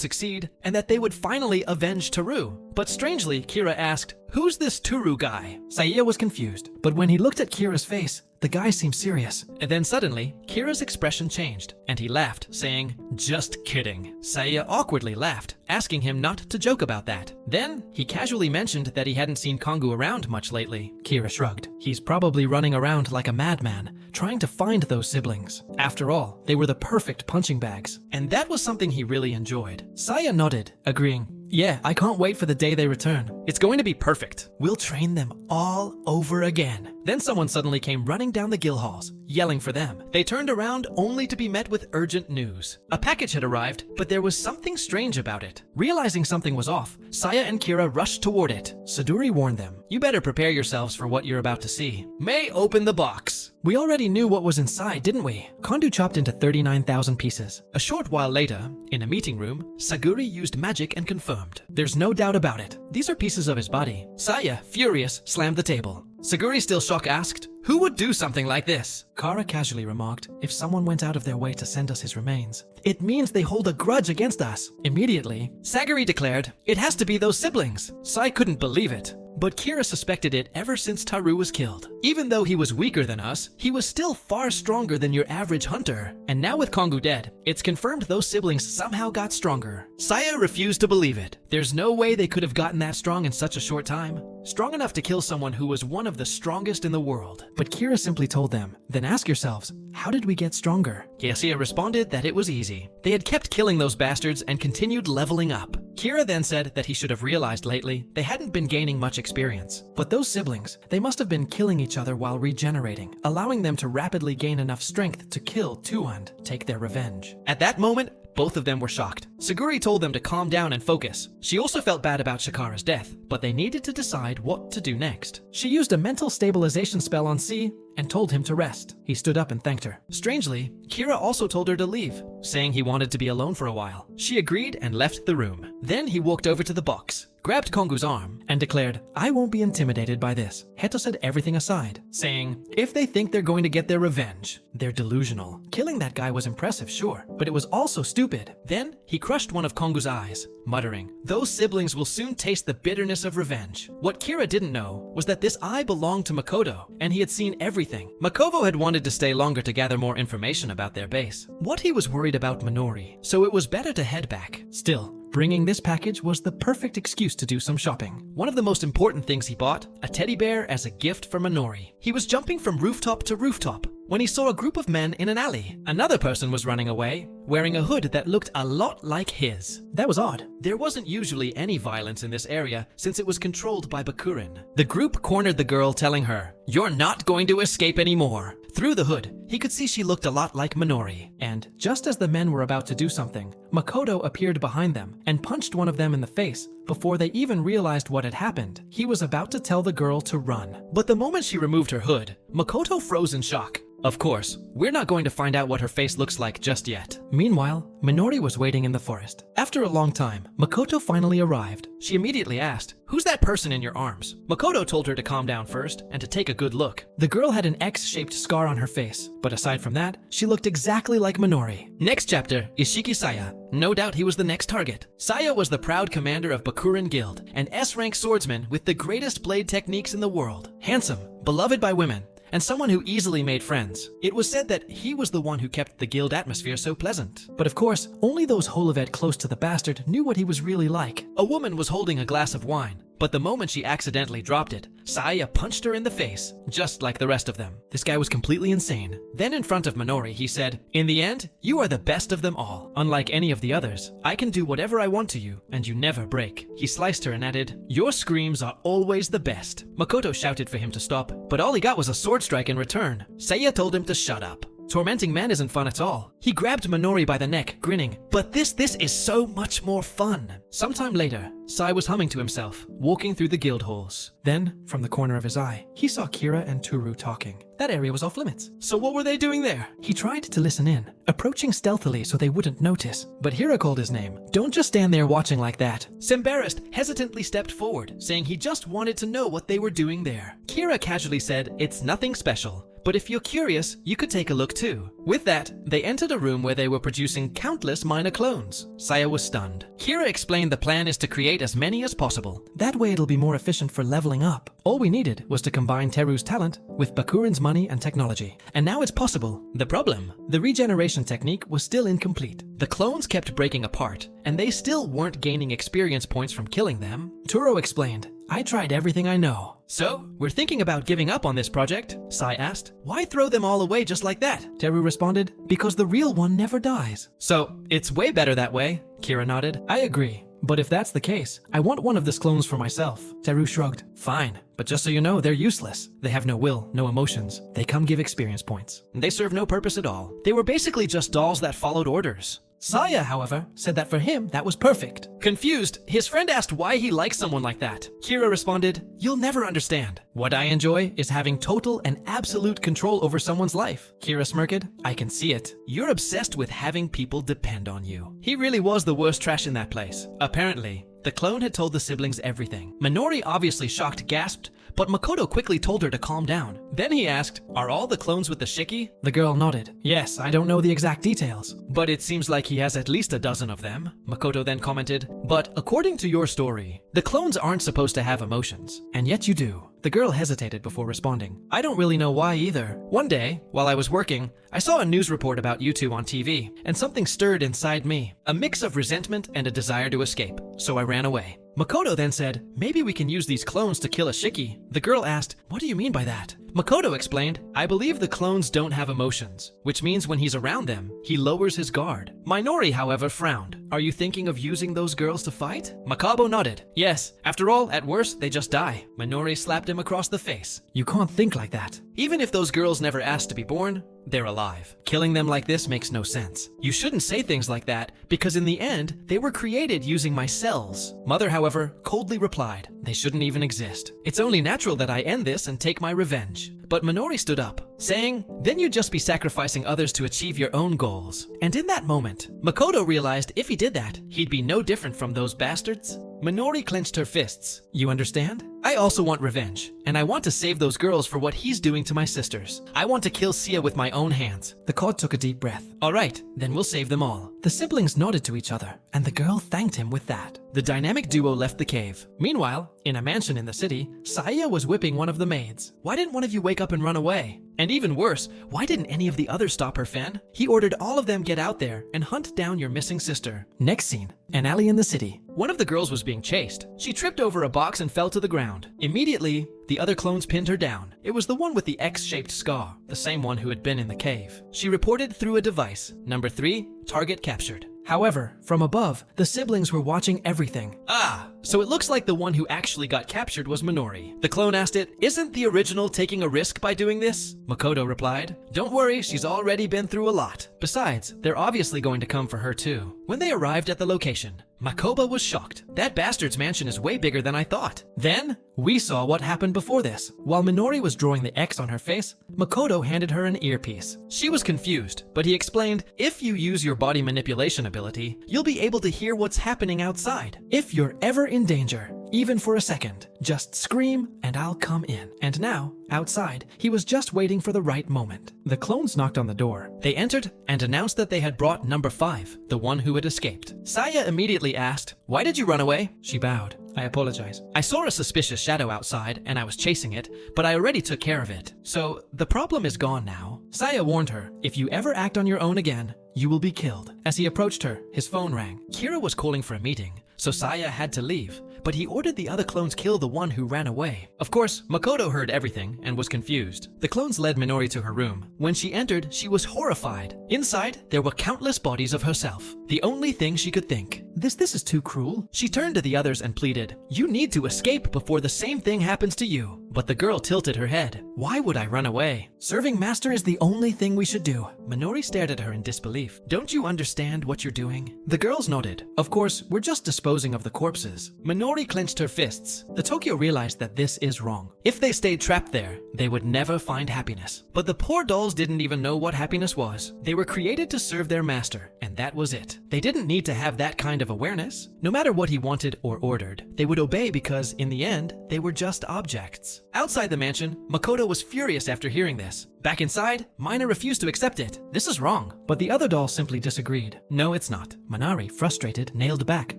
succeed and that they would finally avenge Teru. But strangely, Kira asked, "Who's this Teru guy?" Saya was confused, but when he looked at Kira's face, The guy seemed serious. And then suddenly, Kira's expression changed, and he laughed, saying, "Just kidding." Saya awkwardly laughed, asking him not to joke about that. Then, he casually mentioned that he hadn't seen Kongu around much lately. Kira shrugged. He's probably running around like a madman, trying to find those siblings. After all, they were the perfect punching bags. And that was something he really enjoyed. Saya nodded, agreeing. Yeah, I can't wait for the day they return. It's going to be perfect. We'll train them all over again. Then someone suddenly came running down the guild halls, yelling for them. They turned around only to be met with urgent news. A package had arrived, but there was something strange about it. Realizing something was off, Saya and Kira rushed toward it. Saduri warned them, "You better prepare yourselves for what you're about to see. May open the box." We already knew what was inside, didn't we? Kondu chopped into 39,000 pieces. A short while later, in a meeting room, Saguri used magic and confirmed. There's no doubt about it. These are pieces of his body. Saya, furious, slammed the table. Saguri, still shocked, asked, "Who would do something like this?" Kara casually remarked, "If someone went out of their way to send us his remains, it means they hold a grudge against us." Immediately, Saguri declared, "It has to be those siblings." Sai couldn't believe it. But Kira suspected it ever since Taru was killed. Even though he was weaker than us, he was still far stronger than your average hunter. And now with Kongu dead, it's confirmed those siblings somehow got stronger. Saya refused to believe it. There's no way they could have gotten that strong in such a short time. Strong enough to kill someone who was one of the strongest in the world. But Kira simply told them, "Then ask yourselves, how did we get stronger?" Yasia responded that it was easy. They had kept killing those bastards and continued leveling up. Kira then said that he should have realized lately they hadn't been gaining much experience. But those siblings, they must have been killing each other while regenerating, allowing them to rapidly gain enough strength to kill too and take their revenge. At that moment, both of them were shocked. Saguri told them to calm down and focus. She also felt bad about Shikara's death, but they needed to decide what to do next. She used a mental stabilization spell on C and told him to rest. He stood up and thanked her. Strangely, Kira also told her to leave, saying he wanted to be alone for a while. She agreed and left the room. Then he walked over to the box, grabbed Kongu's arm, and declared, "I won't be intimidated by this." Heto set everything aside, saying, "If they think they're going to get their revenge, they're delusional. Killing that guy was impressive, sure, but it was also stupid." Then he crushed one of Kongu's eyes, muttering, "Those siblings will soon taste the bitterness of revenge." What Kira didn't know was that this eye belonged to Makoto, and he had seen everything. Makoto had wanted to stay longer to gather more information about their base. What he was worried about Minori, so it was better to head back. Still, bringing this package was the perfect excuse to do some shopping. One of the most important things he bought, a teddy bear as a gift for Minori. He was jumping from rooftop to rooftop when he saw a group of men in an alley. Another person was running away, wearing a hood that looked a lot like his. That was odd. There wasn't usually any violence in this area since it was controlled by Bakurin. The group cornered the girl, telling her, "You're not going to escape anymore." Through the hood, he could see she looked a lot like Minori. And just as the men were about to do something, Makoto appeared behind them and punched one of them in the face before they even realized what had happened. He was about to tell the girl to run. But the moment she removed her hood, Makoto froze in shock. Of course, we're not going to find out what her face looks like just yet. Meanwhile, Minori was waiting in the forest. After a long time, Makoto finally arrived. She immediately asked, "Who's that person in your arms?" Makoto told her to calm down first and to take a good look. The girl had an X-shaped scar on her face, but aside from that, she looked exactly like Minori. Next chapter, Ishiki Saya. No doubt he was the next target. Saya was the proud commander of Bakurin Guild, an S-rank swordsman with the greatest blade techniques in the world. Handsome, beloved by women, and someone who easily made friends. It was said that he was the one who kept the guild atmosphere so pleasant. But of course, only those Holovet close to the bastard knew what he was really like. A woman was holding a glass of wine, but the moment she accidentally dropped it, Saya punched her in the face, just like the rest of them. This guy was completely insane. Then in front of Minori, he said, "In the end, you are the best of them all. Unlike any of the others, I can do whatever I want to you, and you never break." He sliced her and added, "Your screams are always the best." Makoto shouted for him to stop, but all he got was a sword strike in return. Saya told him to shut up. Tormenting men isn't fun at all. He grabbed Minori by the neck, grinning, "But this is so much more fun." Sometime later, Sai was humming to himself, walking through the guild halls. Then, from the corner of his eye, he saw Kira and Turu talking. That area was off limits. So what were they doing there? He tried to listen in, approaching stealthily so they wouldn't notice. But Hira called his name. "Don't just stand there watching like that." Sembarist hesitantly stepped forward, saying he just wanted to know what they were doing there. Kira casually said, "It's nothing special, but if you're curious, you could take a look too. With that, they entered a room where they were producing countless minor clones. Saya was stunned. Kira explained the plan is to create as many as possible. That way it'll be more efficient for leveling up. All we needed was to combine Teru's talent with Bakurin's money and technology. And now it's possible. The problem? The regeneration technique was still incomplete. The clones kept breaking apart, and they still weren't gaining experience points from killing them. Turo explained, I tried everything I know. So, we're thinking about giving up on this project? Sai asked. Why throw them all away just like that? Teru responded, because the real one never dies. So, it's way better that way, Kira nodded. I agree. But if that's the case, I want one of these clones for myself. Teru shrugged. Fine, but just so you know, they're useless. They have no will, no emotions. They come give experience points. They serve no purpose at all. They were basically just dolls that followed orders. Saya, however, said that for him, that was perfect. Confused, his friend asked why he likes someone like that. Kira responded, you'll never understand. What I enjoy is having total and absolute control over someone's life. Kira smirked, I can see it. You're obsessed with having people depend on you. He really was the worst trash in that place. Apparently, the clone had told the siblings everything. Minori, obviously shocked, gasped, but Makoto quickly told her to calm down. Then he asked, are all the clones with the Shiki? The girl nodded. Yes, I don't know the exact details, but it seems like he has at least a dozen of them. Makoto then commented, but according to your story, the clones aren't supposed to have emotions, and yet you do. The girl hesitated before responding. I don't really know why either. One day, while I was working, I saw a news report about you two on TV, and something stirred inside me. A mix of resentment and a desire to escape, so I ran away. Makoto then said, maybe we can use these clones to kill a Shiki. The girl asked, what do you mean by that? Makoto explained, I believe the clones don't have emotions, which means when he's around them, he lowers his guard. Minori, however, frowned. Are you thinking of using those girls to fight? Makabo nodded. Yes, after all, at worst, they just die. Minori slapped him across the face. You can't think like that. Even if those girls never asked to be born, they're alive. Killing them like this makes no sense. You shouldn't say things like that, because in the end, they were created using my cells. Mother, however, coldly replied, they shouldn't even exist. It's only natural that I end this and take my revenge. But Minori stood up, saying, then you'd just be sacrificing others to achieve your own goals. And in that moment, Makoto realized if he did that, he'd be no different from those bastards. Minori clenched her fists. You understand? I also want revenge, and I want to save those girls for what he's doing to my sisters. I want to kill Sia with my own hands. The god took a deep breath. All right, then we'll save them all. The siblings nodded to each other, and the girl thanked him with that. The dynamic duo left the cave. Meanwhile, in a mansion in the city, Saya was whipping one of the maids. Why didn't one of you wake up and run away? And even worse, why didn't any of the others stop her, Fen? He ordered all of them get out there and hunt down your missing sister. Next scene, an alley in the city. One of the girls was being chased. She tripped over a box and fell to the ground. Immediately, the other clones pinned her down. It was the one with the X-shaped scar, the same one who had been in the cave. She reported through a device. Number 3, target captured. However, from above, the siblings were watching everything. Ah, so it looks like the one who actually got captured was Minori. The clone asked it, isn't the original taking a risk by doing this? Makoto replied, don't worry, she's already been through a lot. Besides, they're obviously going to come for her too. When they arrived at the location, Makoba was shocked. That bastard's mansion is way bigger than I thought. Then, we saw what happened before this. While Minori was drawing the X on her face, Makoto handed her an earpiece. She was confused, but he explained, if you use your body manipulation ability, you'll be able to hear what's happening outside. If you're ever in danger, even for a second, just scream and I'll come in. And now, outside, he was just waiting for the right moment. The clones knocked on the door. They entered and announced that they had brought number 5, the one who had escaped. Saya immediately asked, why did you run away? She bowed. I apologize. I saw a suspicious shadow outside and I was chasing it, but I already took care of it. So the problem is gone now. Saya warned her, if you ever act on your own again, you will be killed. As he approached her, his phone rang. Kira was calling for a meeting, so Saya had to leave, but he ordered the other clones kill the one who ran away. Of course, Makoto heard everything and was confused. The clones led Minori to her room. When she entered, she was horrified. Inside, there were countless bodies of herself. The only thing she could think, this is too cruel. She turned to the others and pleaded, you need to escape before the same thing happens to you. But the girl tilted her head. Why would I run away? Serving master is the only thing we should do. Minori stared at her in disbelief. Don't you understand what you're doing? The girls nodded. Of course, we're just disposing of the corpses. Minori clenched her fists. The Tokyo realized that this is wrong. If they stayed trapped there, they would never find happiness. But the poor dolls didn't even know what happiness was. They were created to serve their master, and that was it. They didn't need to have that kind of awareness. No matter what he wanted or ordered, they would obey because, in the end, they were just objects. Outside the mansion, Makoto was furious after hearing this. Back inside, Mina refused to accept it. This is wrong. But the other doll simply disagreed. No, it's not. Minari, frustrated, nailed back.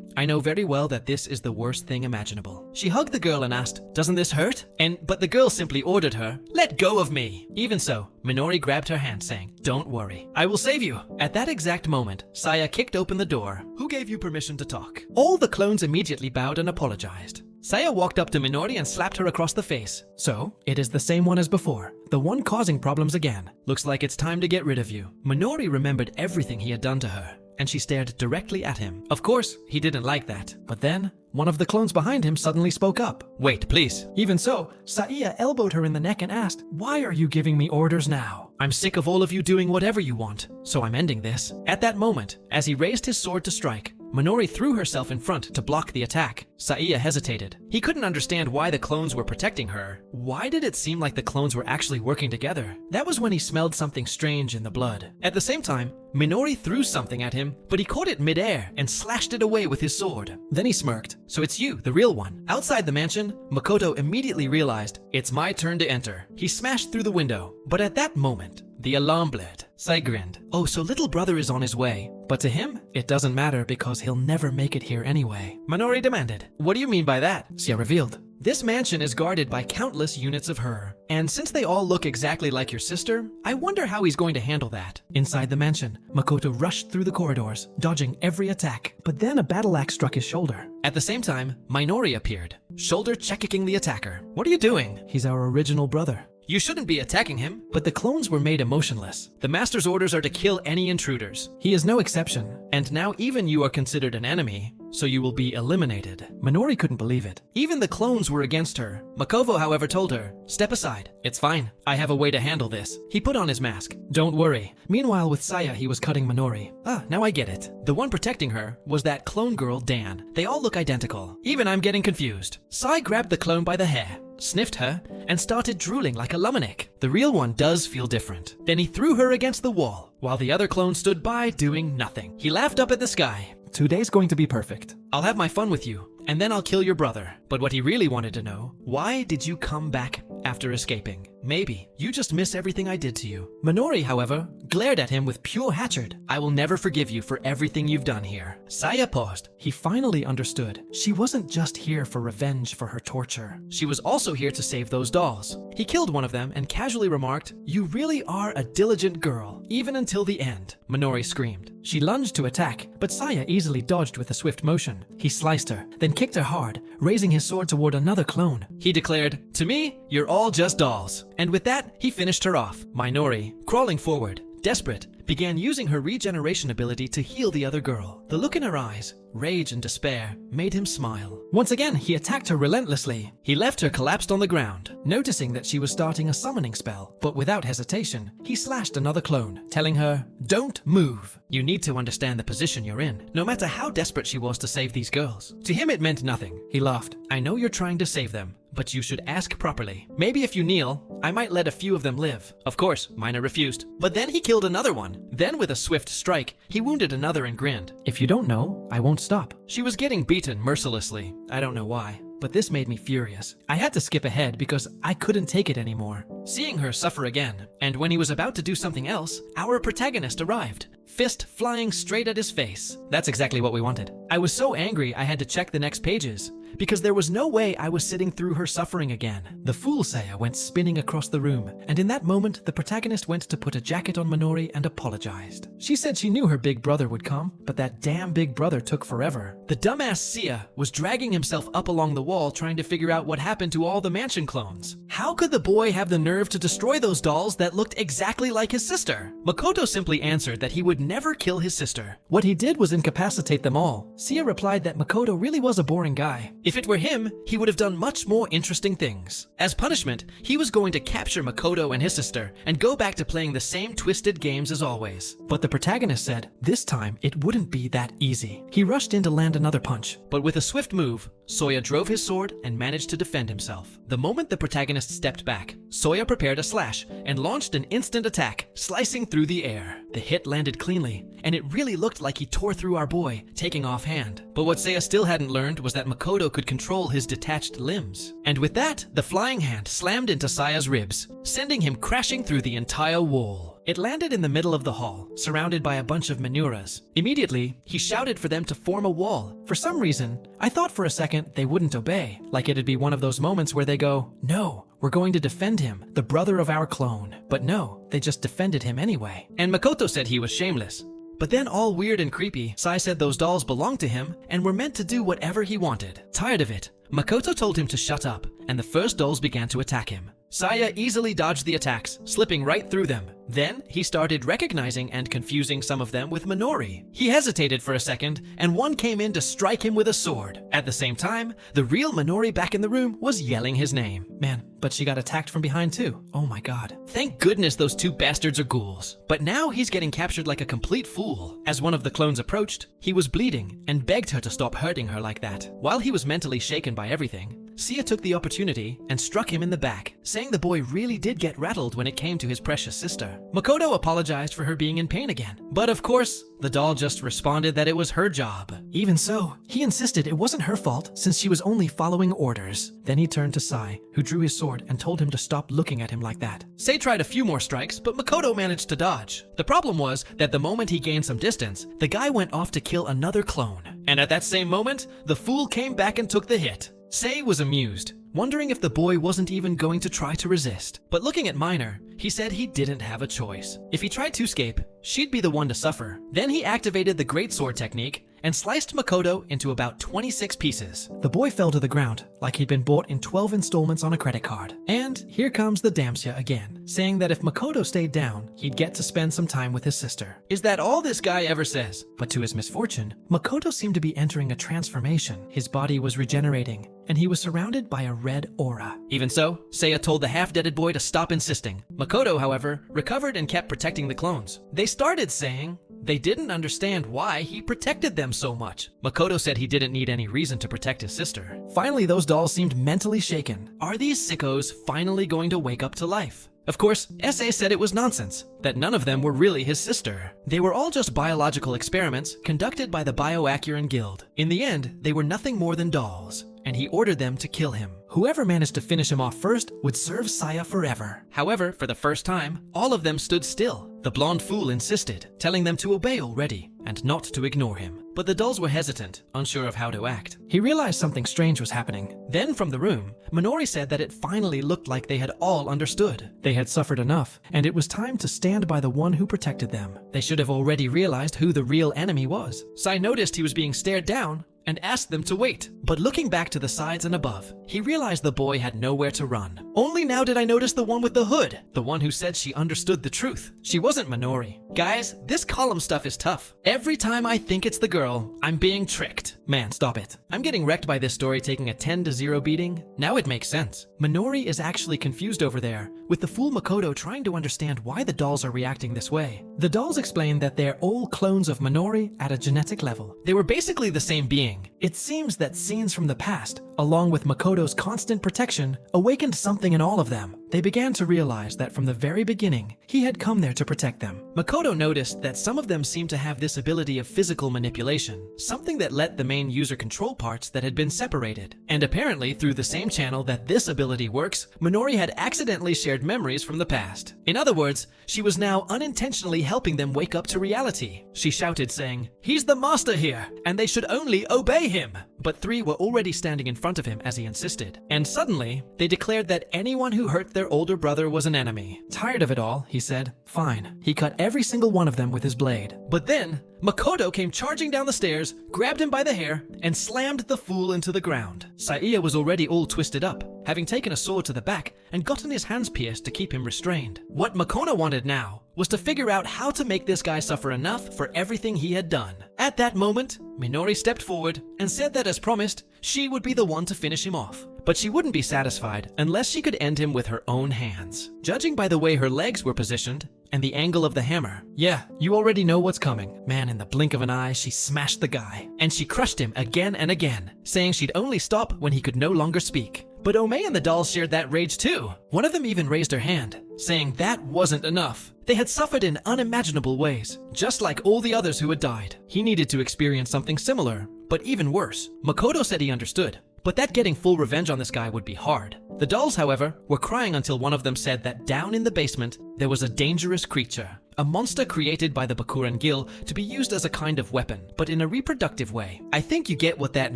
I know very well that this is the worst thing imaginable. She hugged the girl and asked, doesn't this hurt? But the girl simply ordered her, let go of me. Even so, Minori grabbed her hand saying, don't worry, I will save you. At that exact moment, Saya kicked open the door. Who gave you permission to talk? All the clones immediately bowed and apologized. Saya walked up to Minori and slapped her across the face. So, it is the same one as before, the one causing problems again. Looks like it's time to get rid of you. Minori remembered everything he had done to her, and she stared directly at him. Of course, he didn't like that. But then, one of the clones behind him suddenly spoke up. Wait, please. Even so, Saya elbowed her in the neck and asked, why are you giving me orders now? I'm sick of all of you doing whatever you want, so I'm ending this. At that moment, as he raised his sword to strike, Minori threw herself in front to block the attack. Saya hesitated. He couldn't understand why the clones were protecting her. Why did it seem like the clones were actually working together? That was when he smelled something strange in the blood. At the same time, Minori threw something at him, but he caught it midair and slashed it away with his sword. Then he smirked. So it's you, the real one. Outside the mansion, Makoto immediately realized, it's my turn to enter. He smashed through the window, but at that moment, the alarm blared. Sai grinned. Oh, so little brother is on his way. But to him, it doesn't matter because he'll never make it here anyway. Minori demanded. What do you mean by that? Sia revealed. This mansion is guarded by countless units of her. And since they all look exactly like your sister, I wonder how he's going to handle that. Inside the mansion, Makoto rushed through the corridors, dodging every attack. But then a battle axe struck his shoulder. At the same time, Minori appeared, shoulder check-kicking the attacker. What are you doing? He's our original brother. You shouldn't be attacking him. But the clones were made emotionless. The master's orders are to kill any intruders. He is no exception. And now even you are considered an enemy, so you will be eliminated. Minori couldn't believe it. Even the clones were against her. Makoto, however, told her, step aside. It's fine. I have a way to handle this. He put on his mask. Don't worry. Meanwhile, with Saya, he was cutting Minori. Now I get it. The one protecting her was that clone girl, Dan. They all look identical. Even I'm getting confused. Sai grabbed the clone by the hair, sniffed her, and started drooling like a lumberjack. The real one does feel different. Then he threw her against the wall, while the other clone stood by doing nothing. He laughed up at the sky. Today's going to be perfect. I'll have my fun with you, and then I'll kill your brother. But what he really wanted to know, why did you come back after escaping? Maybe you just miss everything I did to you. Minori, however, glared at him with pure hatred. I will never forgive you for everything you've done here. Saya paused. He finally understood. She wasn't just here for revenge for her torture. She was also here to save those dolls. He killed one of them and casually remarked, you really are a diligent girl, even until the end. Minori screamed. She lunged to attack, but Saya easily dodged with a swift motion. He sliced her, then kicked her hard, raising his sword toward another clone. He declared, to me, you're all just dolls. And with that, he finished her off. Minori, crawling forward, desperate, began using her regeneration ability to heal the other girl. The look in her eyes, rage and despair, made him smile. Once again, he attacked her relentlessly. He left her collapsed on the ground, noticing that she was starting a summoning spell. But without hesitation, he slashed another clone, telling her, don't move. You need to understand the position you're in, no matter how desperate she was to save these girls. To him, it meant nothing. He laughed. I know you're trying to save them, but you should ask properly. Maybe if you kneel, I might let a few of them live. Of course, Mina refused. But then he killed another one. Then with a swift strike, he wounded another and grinned. If you don't know, I won't stop. She was getting beaten mercilessly. I don't know why, but this made me furious. I had to skip ahead because I couldn't take it anymore. Seeing her suffer again, and when he was about to do something else, our protagonist arrived, fist flying straight at his face. That's exactly what we wanted. I was so angry I had to check the next pages, because there was no way I was sitting through her suffering again. The fool Saya went spinning across the room, and in that moment, the protagonist went to put a jacket on Minori and apologized. She said she knew her big brother would come, but that damn big brother took forever. The dumbass Sia was dragging himself up along the wall trying to figure out what happened to all the mansion clones. How could the boy have the nerve to destroy those dolls that looked exactly like his sister? Makoto simply answered that he would never kill his sister. What he did was incapacitate them all. Sia replied that Makoto really was a boring guy. If it were him, he would have done much more interesting things. As punishment, he was going to capture Makoto and his sister and go back to playing the same twisted games as always. But the protagonist said, this time it wouldn't be that easy. He rushed in to land another punch, but with a swift move, Soya drove his sword and managed to defend himself. The moment the protagonist stepped back, Soya prepared a slash and launched an instant attack, slicing through the air. The hit landed cleanly, and it really looked like he tore through our boy, taking off hand. But what Seiya still hadn't learned was that Makoto could control his detached limbs. And with that, the flying hand slammed into Seiya's ribs, sending him crashing through the entire wall. It landed in the middle of the hall, surrounded by a bunch of Manuras. Immediately, he shouted for them to form a wall. For some reason, I thought for a second they wouldn't obey, like it'd be one of those moments where they go, "No, we're going to defend him, the brother of our clone." But no, they just defended him anyway. And Makoto said he was shameless. But then, all weird and creepy, Sai said those dolls belonged to him and were meant to do whatever he wanted. Tired of it, Makoto told him to shut up, and the first dolls began to attack him. Saya easily dodged the attacks, slipping right through them. Then, he started recognizing and confusing some of them with Minori. He hesitated for a second, and one came in to strike him with a sword. At the same time, the real Minori back in the room was yelling his name. Man, but she got attacked from behind too. Oh my god. Thank goodness those two bastards are ghouls. But now he's getting captured like a complete fool. As one of the clones approached, he was bleeding and begged her to stop hurting her like that. While he was mentally shaken by everything, Sia took the opportunity and struck him in the back, saying the boy really did get rattled when it came to his precious sister. Makoto apologized for her being in pain again, but of course, the doll just responded that it was her job. Even so, he insisted it wasn't her fault since she was only following orders. Then he turned to Sai, who drew his sword and told him to stop looking at him like that. Sai tried a few more strikes, but Makoto managed to dodge. The problem was that the moment he gained some distance, the guy went off to kill another clone. And at that same moment, the fool came back and took the hit. Sei was amused, wondering if the boy wasn't even going to try to resist. But looking at Minor, he said he didn't have a choice. If he tried to escape, she'd be the one to suffer. Then he activated the great sword technique and sliced Makoto into about 26 pieces. The boy fell to the ground, like he'd been bought in 12 installments on a credit card. And here comes the Damsia again, saying that if Makoto stayed down, he'd get to spend some time with his sister. Is that all this guy ever says? But to his misfortune, Makoto seemed to be entering a transformation. His body was regenerating, and he was surrounded by a red aura. Even so, Seiya told the half-deaded boy to stop insisting. Makoto, however, recovered and kept protecting the clones. They started saying they didn't understand why he protected them so much. Makoto said he didn't need any reason to protect his sister. Finally, those dolls seemed mentally shaken. Are these sickos finally going to wake up to life? Of course, S.A. said it was nonsense, that none of them were really his sister. They were all just biological experiments conducted by the Bioacuran Guild. In the end, they were nothing more than dolls, and he ordered them to kill him. Whoever managed to finish him off first would serve Saya forever. However, for the first time, all of them stood still. The blonde fool insisted, telling them to obey already and not to ignore him. But the dolls were hesitant, unsure of how to act. He realized something strange was happening. Then from the room, Minori said that it finally looked like they had all understood. They had suffered enough, and it was time to stand by the one who protected them. They should have already realized who the real enemy was. Sai noticed he was being stared down and asked them to wait. But looking back to the sides and above, he realized the boy had nowhere to run. Only now did I notice the one with the hood, the one who said she understood the truth. She wasn't Minori. Guys, this column stuff is tough. Every time I think it's the girl, I'm being tricked. Man, stop it. I'm getting wrecked by this story taking a 10-0 beating. Now it makes sense. Minori is actually confused over there, with the fool Makoto trying to understand why the dolls are reacting this way. The dolls explain that they're all clones of Minori at a genetic level. They were basically the same being. It seems that scenes from the past, along with Makoto's constant protection, awakened something in all of them. They began to realize that from the very beginning, he had come there to protect them. Makoto noticed that some of them seemed to have this ability of physical manipulation, something that let the main user control parts that had been separated. And apparently, through the same channel that this ability works, Minori had accidentally shared memories from the past. In other words, she was now unintentionally helping them wake up to reality. She shouted, saying, "He's the master here, and they should only obey him." But three were already standing in front of him as he insisted. And suddenly, they declared that anyone who hurt their older brother was an enemy. Tired of it all, he said, fine. He cut every single one of them with his blade. But then, Makoto came charging down the stairs, grabbed him by the hair, and slammed the fool into the ground. Saiya was already all twisted up, having taken a sword to the back and gotten his hands pierced to keep him restrained. What Makoto wanted now was to figure out how to make this guy suffer enough for everything he had done. At that moment, Minori stepped forward and said that as promised, she would be the one to finish him off. But she wouldn't be satisfied unless she could end him with her own hands. Judging by the way her legs were positioned and the angle of the hammer, yeah, you already know what's coming. Man, in the blink of an eye, she smashed the guy. And she crushed him again and again, saying she'd only stop when he could no longer speak. But Ome and the dolls shared that rage too. One of them even raised her hand, saying that wasn't enough. They had suffered in unimaginable ways, just like all the others who had died. He needed to experience something similar, but even worse. Makoto said he understood, but that getting full revenge on this guy would be hard. The dolls, however, were crying until one of them said that down in the basement, there was a dangerous creature. A monster created by the Bakuran Guild to be used as a kind of weapon, but in a reproductive way. I think you get what that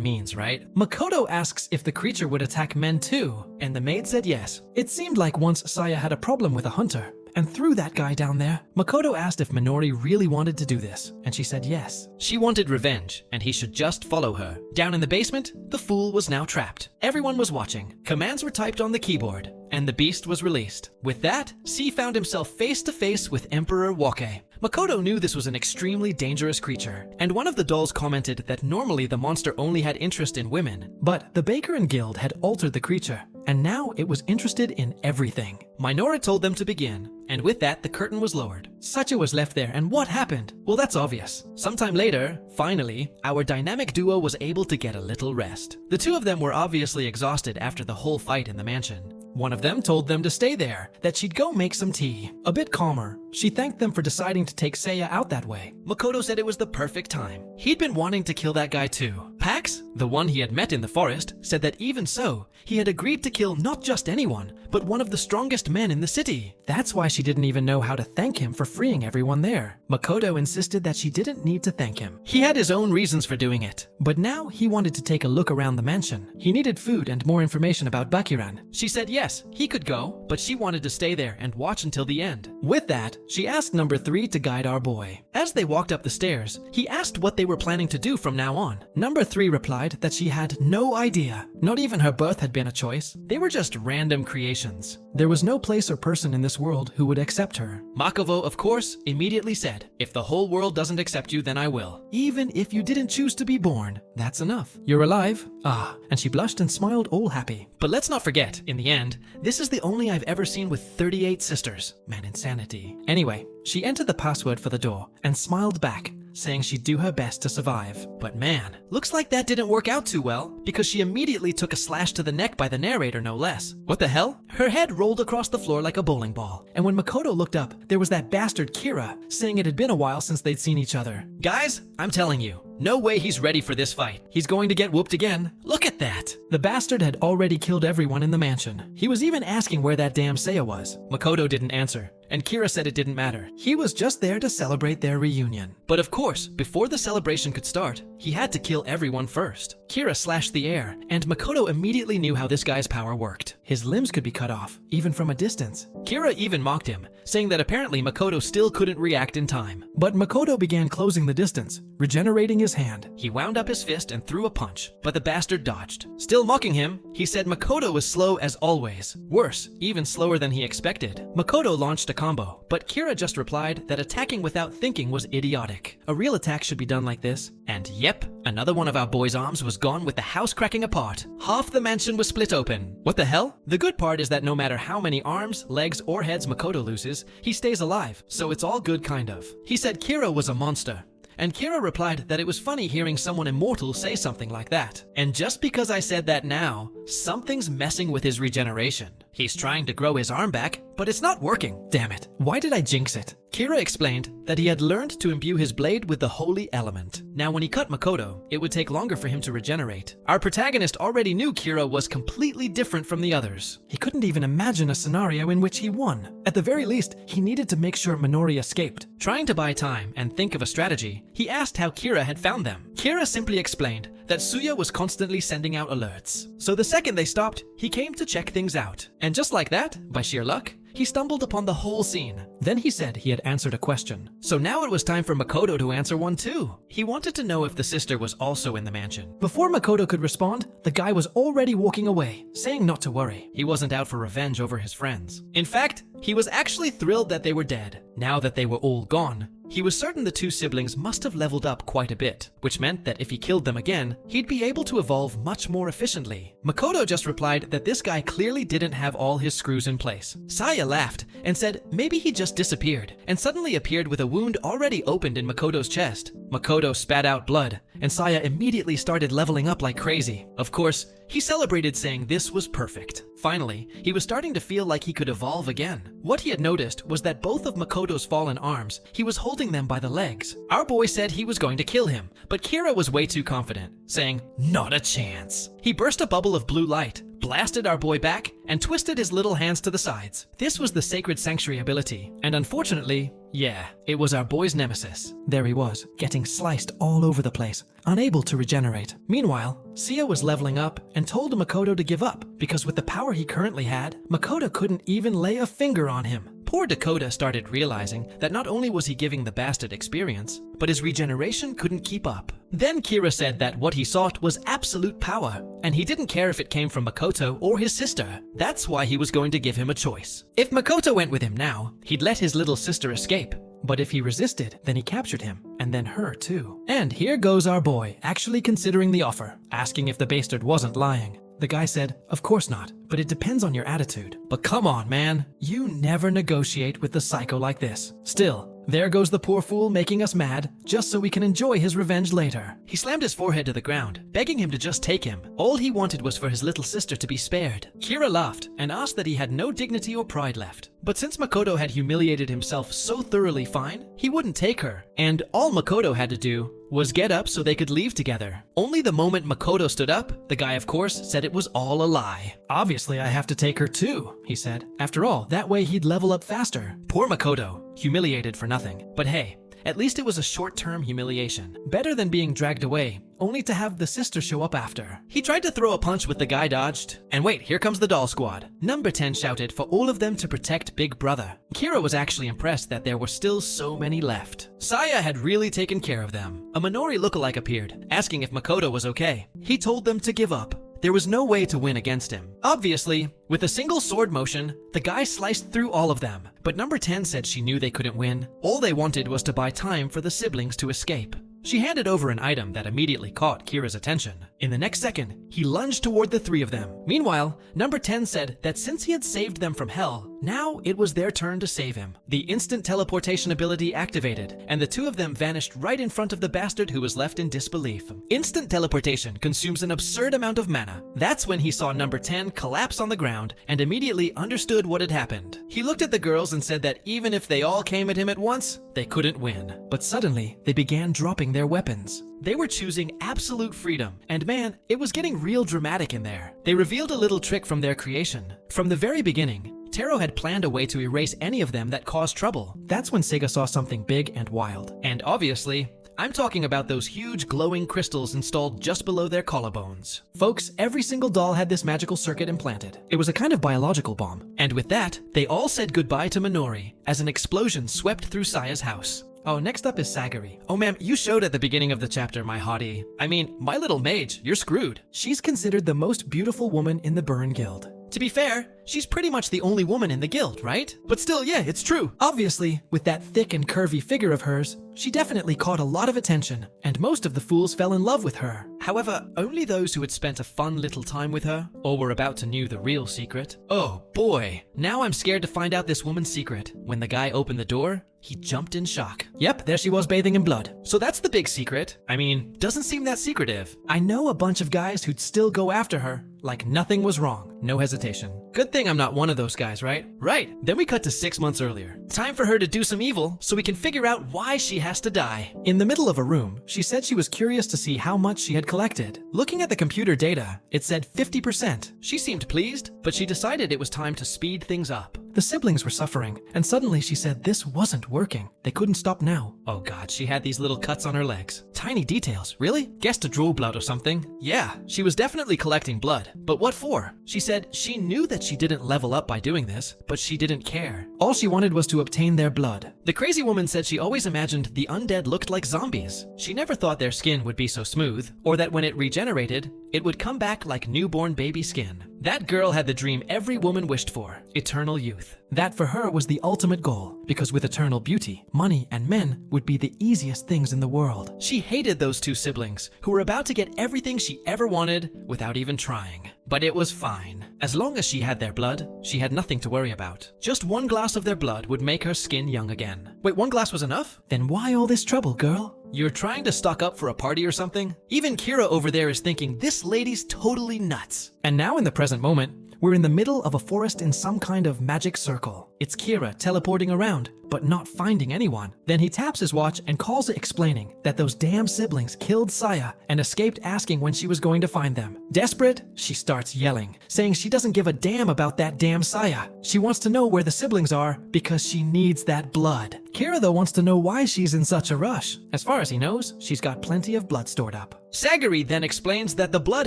means, right? Makoto asks if the creature would attack men too, and the maid said yes. It seemed like once Saya had a problem with a hunter, and threw that guy down there. Makoto asked if Minori really wanted to do this, and she said yes. She wanted revenge, and he should just follow her. Down in the basement, the fool was now trapped. Everyone was watching. Commands were typed on the keyboard, and the beast was released. With that, C found himself face to face with Emperor Wake. Makoto knew this was an extremely dangerous creature, and one of the dolls commented that normally the monster only had interest in women, but the Bakerin Guild had altered the creature, and now it was interested in everything. Minora told them to begin, and with that the curtain was lowered. Sacha was left there, and what happened? Well, that's obvious. Sometime later, finally, our dynamic duo was able to get a little rest. The two of them were obviously exhausted after the whole fight in the mansion. One of them told them to stay there, that she'd go make some tea. A bit calmer, she thanked them for deciding to take Seiya out that way. Makoto said it was the perfect time. He'd been wanting to kill that guy too. Pax, the one he had met in the forest, said that even so, he had agreed to kill not just anyone, but one of the strongest men in the city. That's why she didn't even know how to thank him for freeing everyone there. Makoto insisted that she didn't need to thank him. He had his own reasons for doing it, but now he wanted to take a look around the mansion. He needed food and more information about Bakuran. She said yes, he could go, but she wanted to stay there and watch until the end. With that, she asked number 3 to guide our boy. As they walked up the stairs, he asked what they were planning to do from now on. Number 3 replied that she had no idea. Not even her birth had been a choice. They were just random creations. There was no place or person in this world who would accept her. Makovo, of course, immediately said, if the whole world doesn't accept you, then I will. Even if you didn't choose to be born, that's enough. You're alive? Ah, and she blushed and smiled all happy. But let's not forget, in the end, this is the only I've ever seen with 38 sisters. Man, insanity. Anyway, she entered the password for the door and smiled back, saying she'd do her best to survive. But man, looks like that didn't work out too well, because she immediately took a slash to the neck by the narrator, no less. What the hell? Her head rolled across the floor like a bowling ball, and when Makoto looked up, there was that bastard Kira, saying it had been a while since they'd seen each other. Guys, I'm telling you, no way he's ready for this fight. He's going to get whooped again. Look at that! The bastard had already killed everyone in the mansion. He was even asking where that damn Seiya was. Makoto didn't answer, and Kira said it didn't matter. He was just there to celebrate their reunion. But of course, before the celebration could start, he had to kill everyone first. Kira slashed the air, and Makoto immediately knew how this guy's power worked. His limbs could be cut off, even from a distance. Kira even mocked him, saying that apparently Makoto still couldn't react in time. But Makoto began closing the distance, regenerating his hand. He wound up his fist and threw a punch, but the bastard dodged. Still mocking him, he said Makoto was slow as always. Worse, even slower than he expected. Makoto launched a combo, but Kira just replied that attacking without thinking was idiotic. A real attack should be done like this. And yep, another one of our boy's arms was gone with the house cracking apart. Half the mansion was split open. What the hell? The good part is that no matter how many arms, legs, or heads Makoto loses, he stays alive, so it's all good kind of. He said Kira was a monster, and Kira replied that it was funny hearing someone immortal say something like that. And just because I said that now, something's messing with his regeneration. He's trying to grow his arm back, but it's not working. Damn it. Why did I jinx it? Kira explained that he had learned to imbue his blade with the holy element. Now when he cut Makoto, it would take longer for him to regenerate. Our protagonist already knew Kira was completely different from the others. He couldn't even imagine a scenario in which he won. At the very least, he needed to make sure Minori escaped. Trying to buy time and think of a strategy, he asked how Kira had found them. Kira simply explained that Suya was constantly sending out alerts. So the second they stopped, he came to check things out. And just like that, by sheer luck, he stumbled upon the whole scene. Then he said he had answered a question. So now it was time for Makoto to answer one too. He wanted to know if the sister was also in the mansion. Before Makoto could respond, the guy was already walking away, saying not to worry. He wasn't out for revenge over his friends. In fact, he was actually thrilled that they were dead. Now that they were all gone, he was certain the two siblings must have leveled up quite a bit, which meant that if he killed them again, he'd be able to evolve much more efficiently. Makoto just replied that this guy clearly didn't have all his screws in place. Saya laughed and said maybe he just disappeared, and suddenly appeared with a wound already opened in Makoto's chest. Makoto spat out blood, and Saya immediately started leveling up like crazy. Of course, He celebrated, saying this was perfect. Finally, he was starting to feel like he could evolve again. What he had noticed was that both of Makoto's fallen arms, he was holding them by the legs. Our boy said he was going to kill him, but Kira was way too confident, saying, "Not a chance." He burst a bubble of blue light, blasted our boy back, and twisted his little hands to the sides. This was the Sacred Sanctuary ability, and unfortunately, yeah, it was our boy's nemesis. There he was, getting sliced all over the place, unable to regenerate. Meanwhile, Sia was leveling up and told Makoto to give up, because with the power he currently had, Makoto couldn't even lay a finger on him. Poor Dakota started realizing that not only was he giving the bastard experience, but his regeneration couldn't keep up. Then Kira said that what he sought was absolute power, and he didn't care if it came from Makoto or his sister. That's why he was going to give him a choice. If Makoto went with him now, he'd let his little sister escape. But if he resisted, then he captured him, and then her too. And here goes our boy, actually considering the offer, asking if the bastard wasn't lying. The guy said, "Of course not, but it depends on your attitude." But come on, man. You never negotiate with the psycho like this. Still, there goes the poor fool making us mad, just so we can enjoy his revenge later. He slammed his forehead to the ground, begging him to just take him. All he wanted was for his little sister to be spared. Kira laughed and asked that he had no dignity or pride left. But since Makoto had humiliated himself so thoroughly fine, he wouldn't take her. And all Makoto had to do was get up so they could leave together. Only the moment Makoto stood up, the guy of course said it was all a lie. "Obviously I have to take her too," he said. After all, that way he'd level up faster. Poor Makoto, humiliated for nothing. But hey, at least it was a short-term humiliation. Better than being dragged away, only to have the sister show up after. He tried to throw a punch with the guy dodged. And wait, here comes the doll squad. Number 10 shouted for all of them to protect Big Brother. Kira was actually impressed that there were still so many left. Saya had really taken care of them. A Minori lookalike appeared, asking if Makoto was okay. He told them to give up. There was no way to win against him. Obviously, with a single sword motion, the guy sliced through all of them. But number 10 said she knew they couldn't win. All they wanted was to buy time for the siblings to escape. She handed over an item that immediately caught Kira's attention. In the next second, he lunged toward the three of them. Meanwhile, number 10 said that since he had saved them from hell, now it was their turn to save him. The instant teleportation ability activated, and the two of them vanished right in front of the bastard who was left in disbelief. Instant teleportation consumes an absurd amount of mana. That's when he saw number 10 collapse on the ground and immediately understood what had happened. He looked at the girls and said that even if they all came at him at once, they couldn't win. But suddenly, they began dropping their weapons. They were choosing absolute freedom, and man, it was getting real dramatic in there. They revealed a little trick from their creation. From the very beginning, Taro had planned a way to erase any of them that caused trouble. That's when Sega saw something big and wild. And obviously, I'm talking about those huge glowing crystals installed just below their collarbones. Folks, every single doll had this magical circuit implanted. It was a kind of biological bomb. And with that, they all said goodbye to Minori as an explosion swept through Saya's house. Oh, next up is Sagari. Oh ma'am, you showed at the beginning of the chapter, my hottie. I mean, my little mage, you're screwed. She's considered the most beautiful woman in the Burn Guild. To be fair, she's pretty much the only woman in the guild, right? But still, yeah, it's true. Obviously, with that thick and curvy figure of hers, she definitely caught a lot of attention, and most of the fools fell in love with her. However, only those who had spent a fun little time with her, or were about to know the real secret. Oh boy, now I'm scared to find out this woman's secret. When the guy opened the door, he jumped in shock. Yep, there she was bathing in blood. So that's the big secret. I mean, doesn't seem that secretive. I know a bunch of guys who'd still go after her, like nothing was wrong. No hesitation. Good thing I'm not one of those guys, right? Right, then we cut to 6 months earlier. Time for her to do some evil, so we can figure out why she has to die. In the middle of a room, she said she was curious to see how much she had collected. Looking at the computer data, it said 50%. She seemed pleased, but she decided it was time to speed things up. The siblings were suffering, and suddenly she said this wasn't working. They couldn't stop now. Oh god, she had these little cuts on her legs. Tiny details, really? Guess to draw blood or something? Yeah, she was definitely collecting blood. But what for? She said she knew that she didn't level up by doing this, but she didn't care. All she wanted was to obtain their blood. The crazy woman said she always imagined the undead looked like zombies. She never thought their skin would be so smooth, or that when it regenerated, it would come back like newborn baby skin. That girl had the dream every woman wished for, eternal youth. That for her was the ultimate goal, because with eternal beauty, money and men would be the easiest things in the world. She hated those two siblings, who were about to get everything she ever wanted without even trying. But it was fine. As long as she had their blood, she had nothing to worry about. Just one glass of their blood would make her skin young again. Wait, one glass was enough? Then why all this trouble, girl? You're trying to stock up for a party or something? Even Kira over there is thinking this lady's totally nuts. And now in the present moment, we're in the middle of a forest in some kind of magic circle. It's Kira teleporting around, but not finding anyone. Then he taps his watch and calls it explaining that those damn siblings killed Saya and escaped asking when she was going to find them. Desperate, she starts yelling, saying she doesn't give a damn about that damn Saya. She wants to know where the siblings are because she needs that blood. Kira though wants to know why she's in such a rush. As far as he knows, she's got plenty of blood stored up. Sagiri then explains that the blood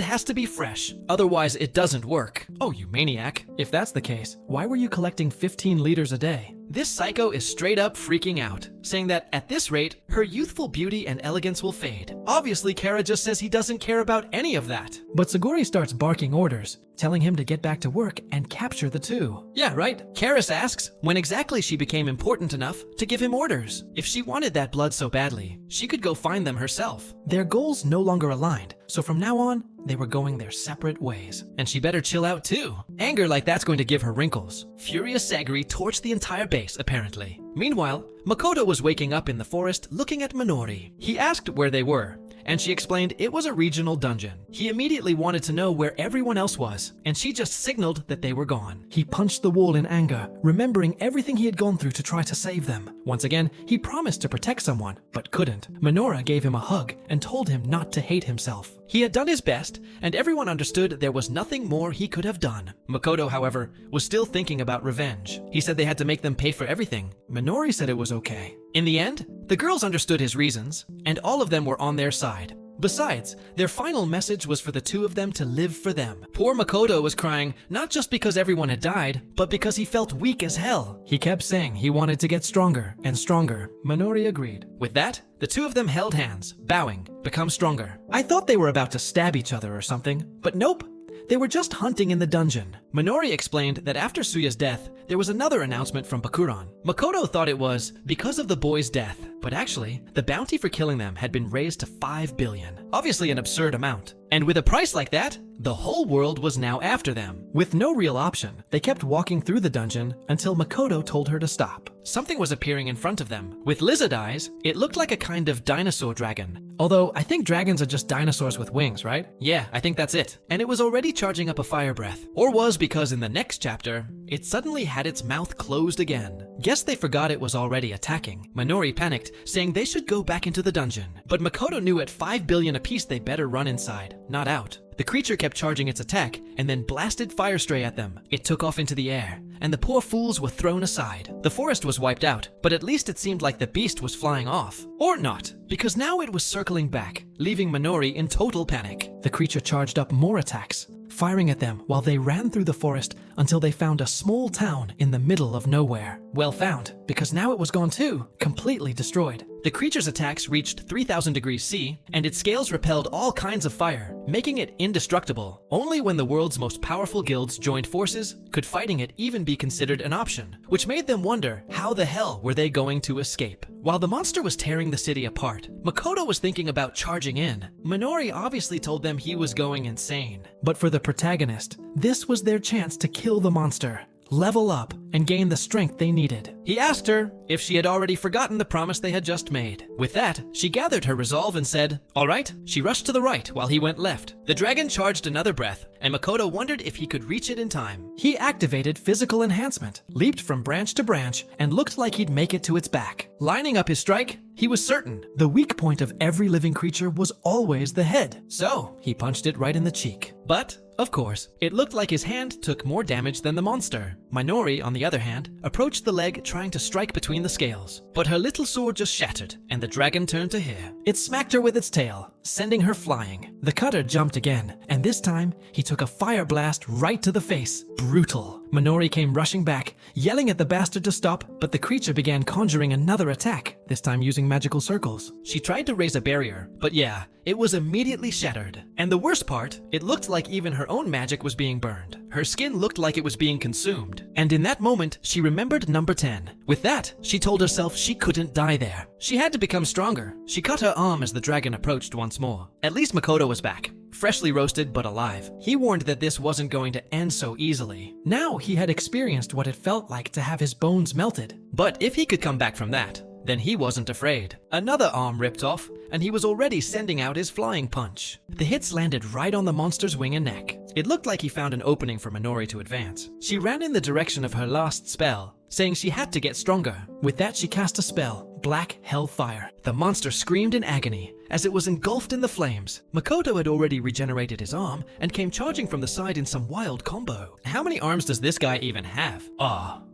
has to be fresh, otherwise it doesn't work. Oh, you maniac. If that's the case, why were you collecting 15 liters a day? This psycho is straight up freaking out, saying that at this rate, her youthful beauty and elegance will fade. Obviously, Kara just says he doesn't care about any of that. But Saguri starts barking orders, telling him to get back to work and capture the two. Yeah, right. Karis asks when exactly she became important enough to give him orders. If she wanted that blood so badly, she could go find them herself. Their goals no longer aligned, so from now on, they were going their separate ways. And she better chill out too. Anger like that's going to give her wrinkles. Furious Sagiri torched the entire base, apparently. Meanwhile, Makoto was waking up in the forest looking at Minori. He asked where they were, and she explained it was a regional dungeon. He immediately wanted to know where everyone else was, and she just signaled that they were gone. He punched the wall in anger, remembering everything he had gone through to try to save them. Once again, he promised to protect someone, but couldn't. Minora gave him a hug and told him not to hate himself. He had done his best, and everyone understood there was nothing more he could have done. Makoto, however, was still thinking about revenge. He said they had to make them pay for everything. Minori said it was okay. In the end, the girls understood his reasons, and all of them were on their side. Besides, their final message was for the two of them to live for them. Poor Makoto was crying, not just because everyone had died, but because he felt weak as hell. He kept saying he wanted to get stronger and stronger. Minori agreed. With that, the two of them held hands, bowing, become stronger. I thought they were about to stab each other or something, but nope. They were just hunting in the dungeon. Minori explained that after Suya's death, there was another announcement from Bakuran. Makoto thought it was because of the boy's death, but actually, the bounty for killing them had been raised to 5 billion. Obviously an absurd amount. And with a price like that, the whole world was now after them. With no real option, they kept walking through the dungeon until Makoto told her to stop. Something was appearing in front of them. With lizard eyes, it looked like a kind of dinosaur dragon. Although, I think dragons are just dinosaurs with wings, right? Yeah, I think that's it. And it was already charging up a fire breath. Or was because in the next chapter, it suddenly had its mouth closed again. Guess they forgot it was already attacking. Minori panicked, saying they should go back into the dungeon. But Makoto knew at 5 billion apiece they better run inside, not out. The creature kept charging its attack and then blasted fire spray at them. It took off into the air, and the poor fools were thrown aside. The forest was wiped out, but at least it seemed like the beast was flying off. Or not, because now it was circling back, leaving Minori in total panic. The creature charged up more attacks, firing at them while they ran through the forest until they found a small town in the middle of nowhere. Well found, because now it was gone too, completely destroyed. The creature's attacks reached 3000 degrees C, and its scales repelled all kinds of fire, making it indestructible. Only when the world's most powerful guilds joined forces could fighting it even be considered an option, which made them wonder how the hell were they going to escape. While the monster was tearing the city apart, Makoto was thinking about charging in. Minori obviously told them he was going insane. But for the protagonist, this was their chance to kill the monster, level up, and gain the strength they needed. He asked her if she had already forgotten the promise they had just made. With that, she gathered her resolve and said, all right. She rushed to the right while he went left. The dragon charged another breath, and Makoto wondered if he could reach it in time. He activated physical enhancement, leaped from branch to branch, and looked like he'd make it to its back. Lining up his strike, he was certain the weak point of every living creature was always the head. So, he punched it right in the cheek. But, of course, it looked like his hand took more damage than the monster. Minori, on the other hand, approached the leg trying to strike between the scales. But her little sword just shattered, and the dragon turned to here. It smacked her with its tail, sending her flying. The cutter jumped again, and this time, he took a fire blast right to the face. Brutal. Minori came rushing back, yelling at the bastard to stop, but the creature began conjuring another attack, this time using magical circles. She tried to raise a barrier, but yeah, it was immediately shattered. And the worst part, it looked like even her own magic was being burned. Her skin looked like it was being consumed. And in that moment, she remembered number 10. With that, she told herself she couldn't die there. She had to become stronger. She cut her arm as the dragon approached once more. At least Makoto was back. Freshly roasted but alive. He warned that this wasn't going to end so easily. Now he had experienced what it felt like to have his bones melted. But if he could come back from that, Then he wasn't afraid. Another arm ripped off, and he was already sending out his flying punch. The hits landed right on the monster's wing and neck. It looked like he found an opening for Minori to advance. She ran in the direction of her last spell, saying she had to get stronger. With that, she cast a spell, Black Hellfire. The monster screamed in agony as it was engulfed in the flames. Makoto had already regenerated his arm and came charging from the side in some wild combo. How many arms does this guy even have?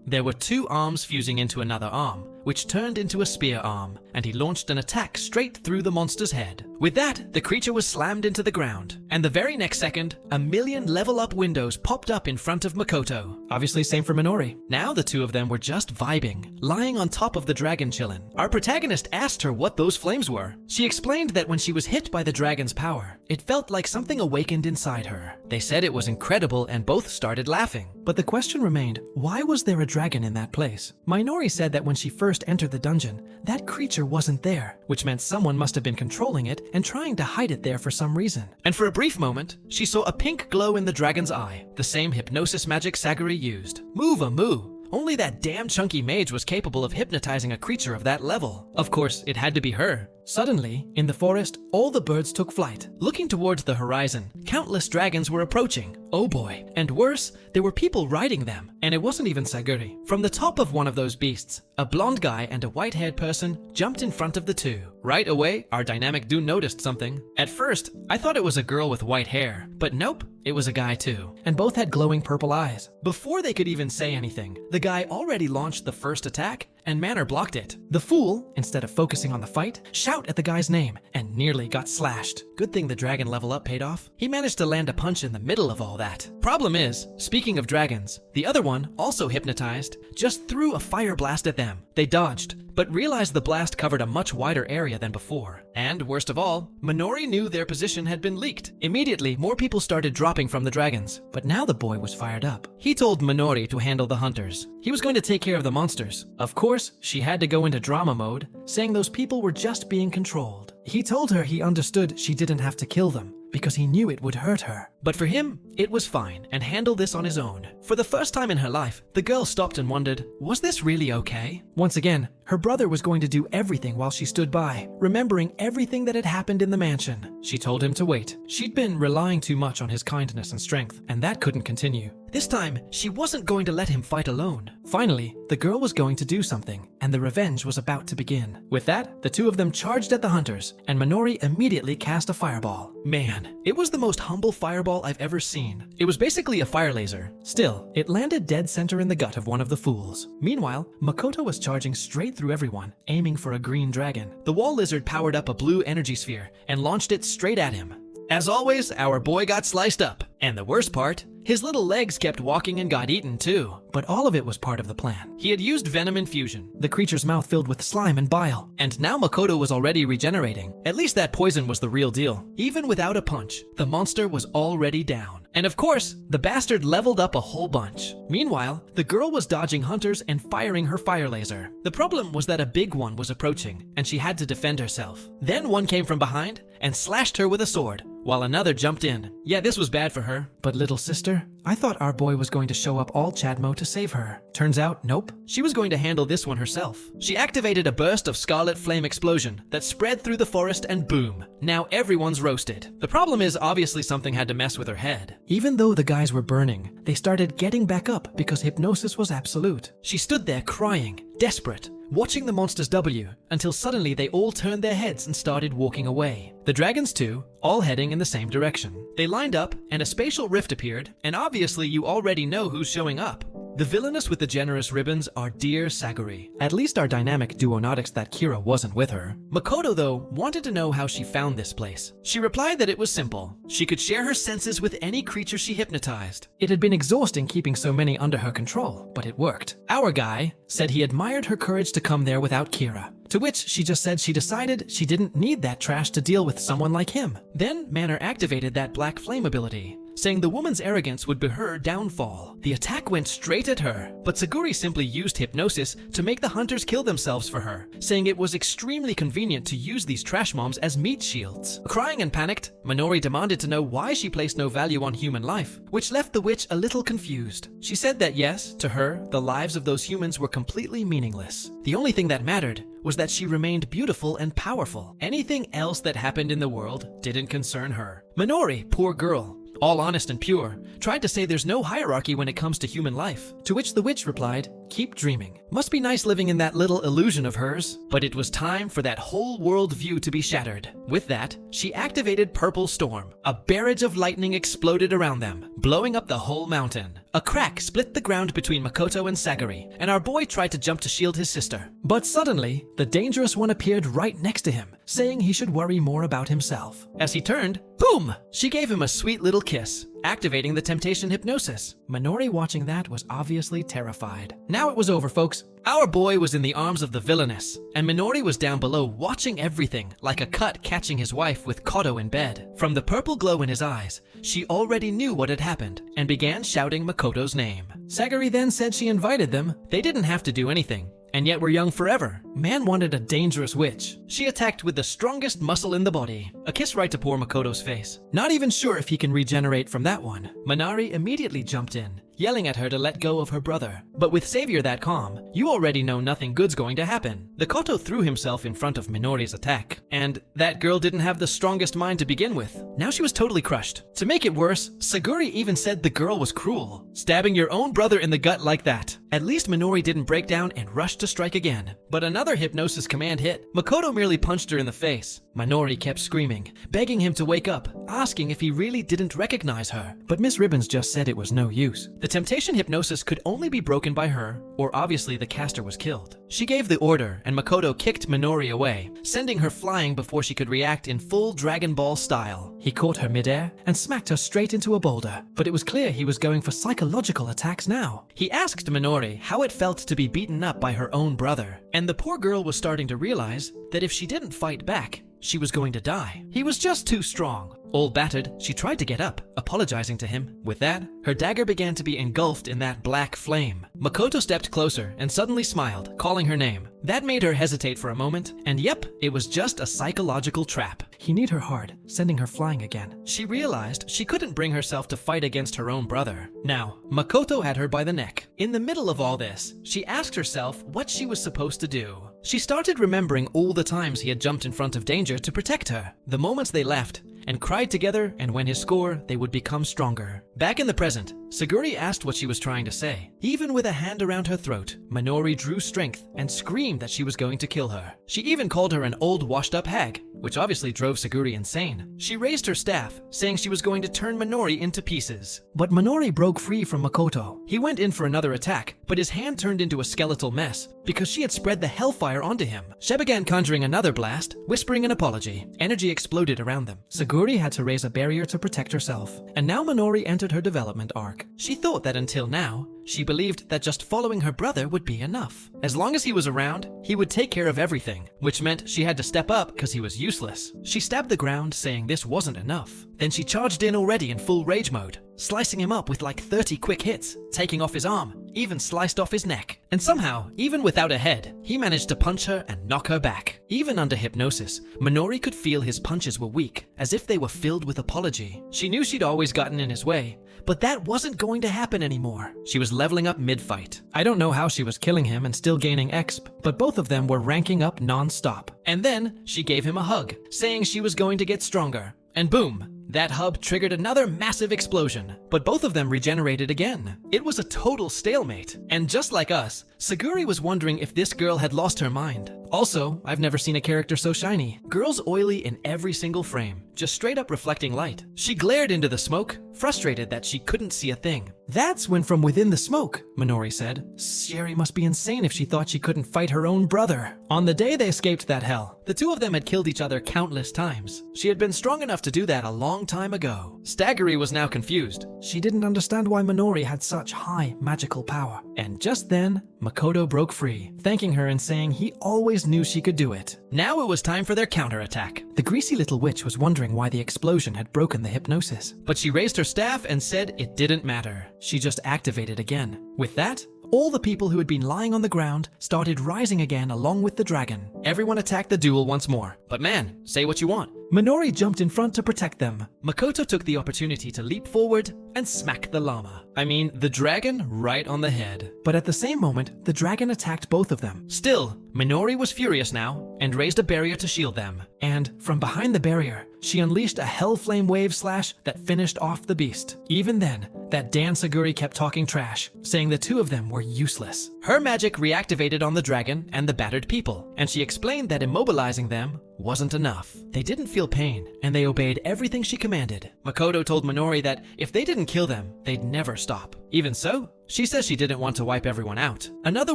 There were 2 arms fusing into another arm, which turned into a spear arm, and he launched an attack straight through the monster's head. With that, the creature was slammed into the ground, and the very next second, a million level-up windows popped up in front of Makoto. Obviously same for Minori. Now the two of them were just vibing, lying on top of the dragon chillin'. Our protagonist asked her what those flames were. She explained that when she was hit by the dragon's power, it felt like something awakened inside her. They said it was incredible and both started laughing. But the question remained, why was there a dragon in that place? Minori said that when she first entered the dungeon, that creature wasn't there, which meant someone must have been controlling it and trying to hide it there for some reason. And for a brief moment, she saw a pink glow in the dragon's eye, the same hypnosis magic Saguri used. Move a moo. Only that damn chunky mage was capable of hypnotizing a creature of that level. Of course, it had to be her. Suddenly, in the forest, all the birds took flight. Looking towards the horizon, countless dragons were approaching. Oh boy. And worse, there were people riding them. And it wasn't even Saguri. From the top of one of those beasts, a blonde guy and a white-haired person jumped in front of the two. Right away, our dynamic dude noticed something. At first, I thought it was a girl with white hair, but nope, it was a guy too. And both had glowing purple eyes. Before they could even say anything, the guy already launched the first attack, and Manor blocked it. The fool, instead of focusing on the fight, shout at the guy's name and nearly got slashed. Good thing the dragon level up paid off. He managed to land a punch in the middle of all that. Problem is, speaking of dragons, the other one, also hypnotized, just threw a fire blast at them. They dodged, but realized the blast covered a much wider area than before. And worst of all, Minori knew their position had been leaked. Immediately, more people started dropping from the dragons. But now the boy was fired up. He told Minori to handle the hunters. He was going to take care of the monsters. Of course, she had to go into drama mode, saying those people were just being controlled. He told her he understood she didn't have to kill them, because he knew it would hurt her. But for him, it was fine and handled this on his own. For the first time in her life, the girl stopped and wondered, was this really okay? Once again, her brother was going to do everything while she stood by, remembering everything that had happened in the mansion. She told him to wait. She'd been relying too much on his kindness and strength, and that couldn't continue. This time, she wasn't going to let him fight alone. Finally, the girl was going to do something, and the revenge was about to begin. With that, the two of them charged at the hunters, and Minori immediately cast a fireball. Man, it was the most humble fireball I've ever seen. It was basically a fire laser. Still, it landed dead center in the gut of one of the fools. Meanwhile, Makoto was charging straight through everyone, aiming for a green dragon. The wall lizard powered up a blue energy sphere and launched it straight at him. As always, our boy got sliced up. And the worst part, his little legs kept walking and got eaten too. But all of it was part of the plan. He had used venom infusion, the creature's mouth filled with slime and bile. And now Makoto was already regenerating. At least that poison was the real deal. Even without a punch, the monster was already down. And of course, the bastard leveled up a whole bunch. Meanwhile, the girl was dodging hunters and firing her fire laser. The problem was that a big one was approaching, and she had to defend herself. Then one came from behind and slashed her with a sword, while another jumped in. Yeah, this was bad for her. But little sister, I thought our boy was going to show up all Chadmo to save her. Turns out, nope. She was going to handle this one herself. She activated a burst of scarlet flame explosion that spread through the forest and boom. Now everyone's roasted. The problem is obviously something had to mess with her head. Even though the guys were burning, they started getting back up because hypnosis was absolute. She stood there crying, desperate, watching the monsters W, until suddenly they all turned their heads and started walking away. The dragons too, all heading in the same direction. They lined up, and a spatial rift appeared, and obviously you already know who's showing up. The villainess with the generous ribbons are dear Saguri. At least our dynamic duo noticed that Kira wasn't with her. Makoto, though, wanted to know how she found this place. She replied that it was simple. She could share her senses with any creature she hypnotized. It had been exhausting keeping so many under her control, but it worked. Our guy said he admired her courage to come there without Kira. To which she just said she decided she didn't need that trash to deal with someone like him. Then Manor activated that black flame ability, saying the woman's arrogance would be her downfall. The attack went straight at her, but Saguri simply used hypnosis to make the hunters kill themselves for her, saying it was extremely convenient to use these trash moms as meat shields. Crying and panicked, Minori demanded to know why she placed no value on human life, which left the witch a little confused. She said that yes, to her, the lives of those humans were completely meaningless. The only thing that mattered was that she remained beautiful and powerful. Anything else that happened in the world didn't concern her. Minori, poor girl, all honest and pure, tried to say there's no hierarchy when it comes to human life, to which the witch replied, "Keep dreaming. Must be nice living in that little illusion of hers." But it was time for that whole world view to be shattered. With that, she activated Purple Storm. A barrage of lightning exploded around them, blowing up the whole mountain. A crack split the ground between Makoto and Saguri, and our boy tried to jump to shield his sister. But suddenly, the dangerous one appeared right next to him, saying he should worry more about himself. As he turned, boom! She gave him a sweet little kiss, activating the temptation hypnosis. Minori watching that was obviously terrified. Now it was over, folks. Our boy was in the arms of the villainess, and Minori was down below watching everything, like a cut catching his wife with Koto in bed. From the purple glow in his eyes, she already knew what had happened, and began shouting Makoto's name. Saguri then said she invited them. They didn't have to do anything, and yet were young forever. Man wanted a dangerous witch. She attacked with the strongest muscle in the body. A kiss right to poor Makoto's face. Not even sure if he can regenerate from that one. Minari immediately jumped in, yelling at her to let go of her brother. But with Savior that calm, you already know nothing good's going to happen. The Koto threw himself in front of Minori's attack, and that girl didn't have the strongest mind to begin with. Now she was totally crushed. To make it worse, Saguri even said the girl was cruel. Stabbing your own brother in the gut like that. At least Minori didn't break down and rush to strike again. But another hypnosis command hit. Makoto merely punched her in the face. Minori kept screaming, begging him to wake up, asking if he really didn't recognize her. But Miss Ribbons just said it was no use. The temptation hypnosis could only be broken by her, or obviously the caster was killed. She gave the order, and Makoto kicked Minori away, sending her flying before she could react in full Dragon Ball style. He caught her midair and smacked her straight into a boulder, but it was clear he was going for psychological attacks now. He asked Minori how it felt to be beaten up by her own brother, and the poor girl was starting to realize that if she didn't fight back, she was going to die. He was just too strong. All battered, she tried to get up, apologizing to him. With that, her dagger began to be engulfed in that black flame. Makoto stepped closer and suddenly smiled, calling her name. That made her hesitate for a moment, and yep, it was just a psychological trap. He kneed her hard, sending her flying again. She realized she couldn't bring herself to fight against her own brother. Now, Makoto had her by the neck. In the middle of all this, she asked herself what she was supposed to do. She started remembering all the times he had jumped in front of danger to protect her, the moments they left, and cried together, and when his score, they would become stronger. Back in the present, Saguri asked what she was trying to say. Even with a hand around her throat, Minori drew strength and screamed that she was going to kill her. She even called her an old washed-up hag, which obviously drove Saguri insane. She raised her staff, saying she was going to turn Minori into pieces. But Minori broke free from Makoto. He went in for another attack, but his hand turned into a skeletal mess because she had spread the hellfire onto him. She began conjuring another blast, whispering an apology. Energy exploded around them. Saguri had to raise a barrier to protect herself, and now Minori entered her development arc. She thought that until now, she believed that just following her brother would be enough. As long as he was around, he would take care of everything, which meant she had to step up because he was useless. She stabbed the ground, saying this wasn't enough. Then she charged in already in full rage mode, slicing him up with like 30 quick hits, taking off his arm, even sliced off his neck. And somehow, even without a head, he managed to punch her and knock her back. Even under hypnosis, Minori could feel his punches were weak, as if they were filled with apology. She knew she'd always gotten in his way, but that wasn't going to happen anymore. She was leveling up mid-fight. I don't know how she was killing him and still gaining exp, but both of them were ranking up non-stop. And then, she gave him a hug, saying she was going to get stronger. And boom! That hub triggered another massive explosion, but both of them regenerated again. It was a total stalemate. And just like us, Saguri was wondering if this girl had lost her mind. Also, I've never seen a character so shiny. Girl's oily in every single frame, just straight up reflecting light. She glared into the smoke, frustrated that she couldn't see a thing. That's when from within the smoke, Minori said, Sherry must be insane if she thought she couldn't fight her own brother. On the day they escaped that hell, the two of them had killed each other countless times. She had been strong enough to do that a long time ago. Staggery was now confused. She didn't understand why Minori had such high magical power. And just then, Makoto broke free, thanking her and saying he always knew she could do it. Now it was time for their counterattack. The greasy little witch was wondering why the explosion had broken the hypnosis, but she raised her staff and said it didn't matter. She just activated again. With that, all the people who had been lying on the ground started rising again along with the dragon. Everyone attacked the duel once more. But man, say what you want. Minori jumped in front to protect them. Makoto took the opportunity to leap forward and smack the llama. The dragon right on the head. But at the same moment, the dragon attacked both of them. Still, Minori was furious now and raised a barrier to shield them. And from behind the barrier, she unleashed a hell flame wave slash that finished off the beast. Even then, that Dan Saguri kept talking trash, saying the two of them were useless. Her magic reactivated on the dragon and the battered people, and she explained that immobilizing them wasn't enough. They didn't feel pain, and they obeyed everything she commanded. Makoto told Minori that if they didn't kill them, they'd never stop. Even so, she says she didn't want to wipe everyone out. Another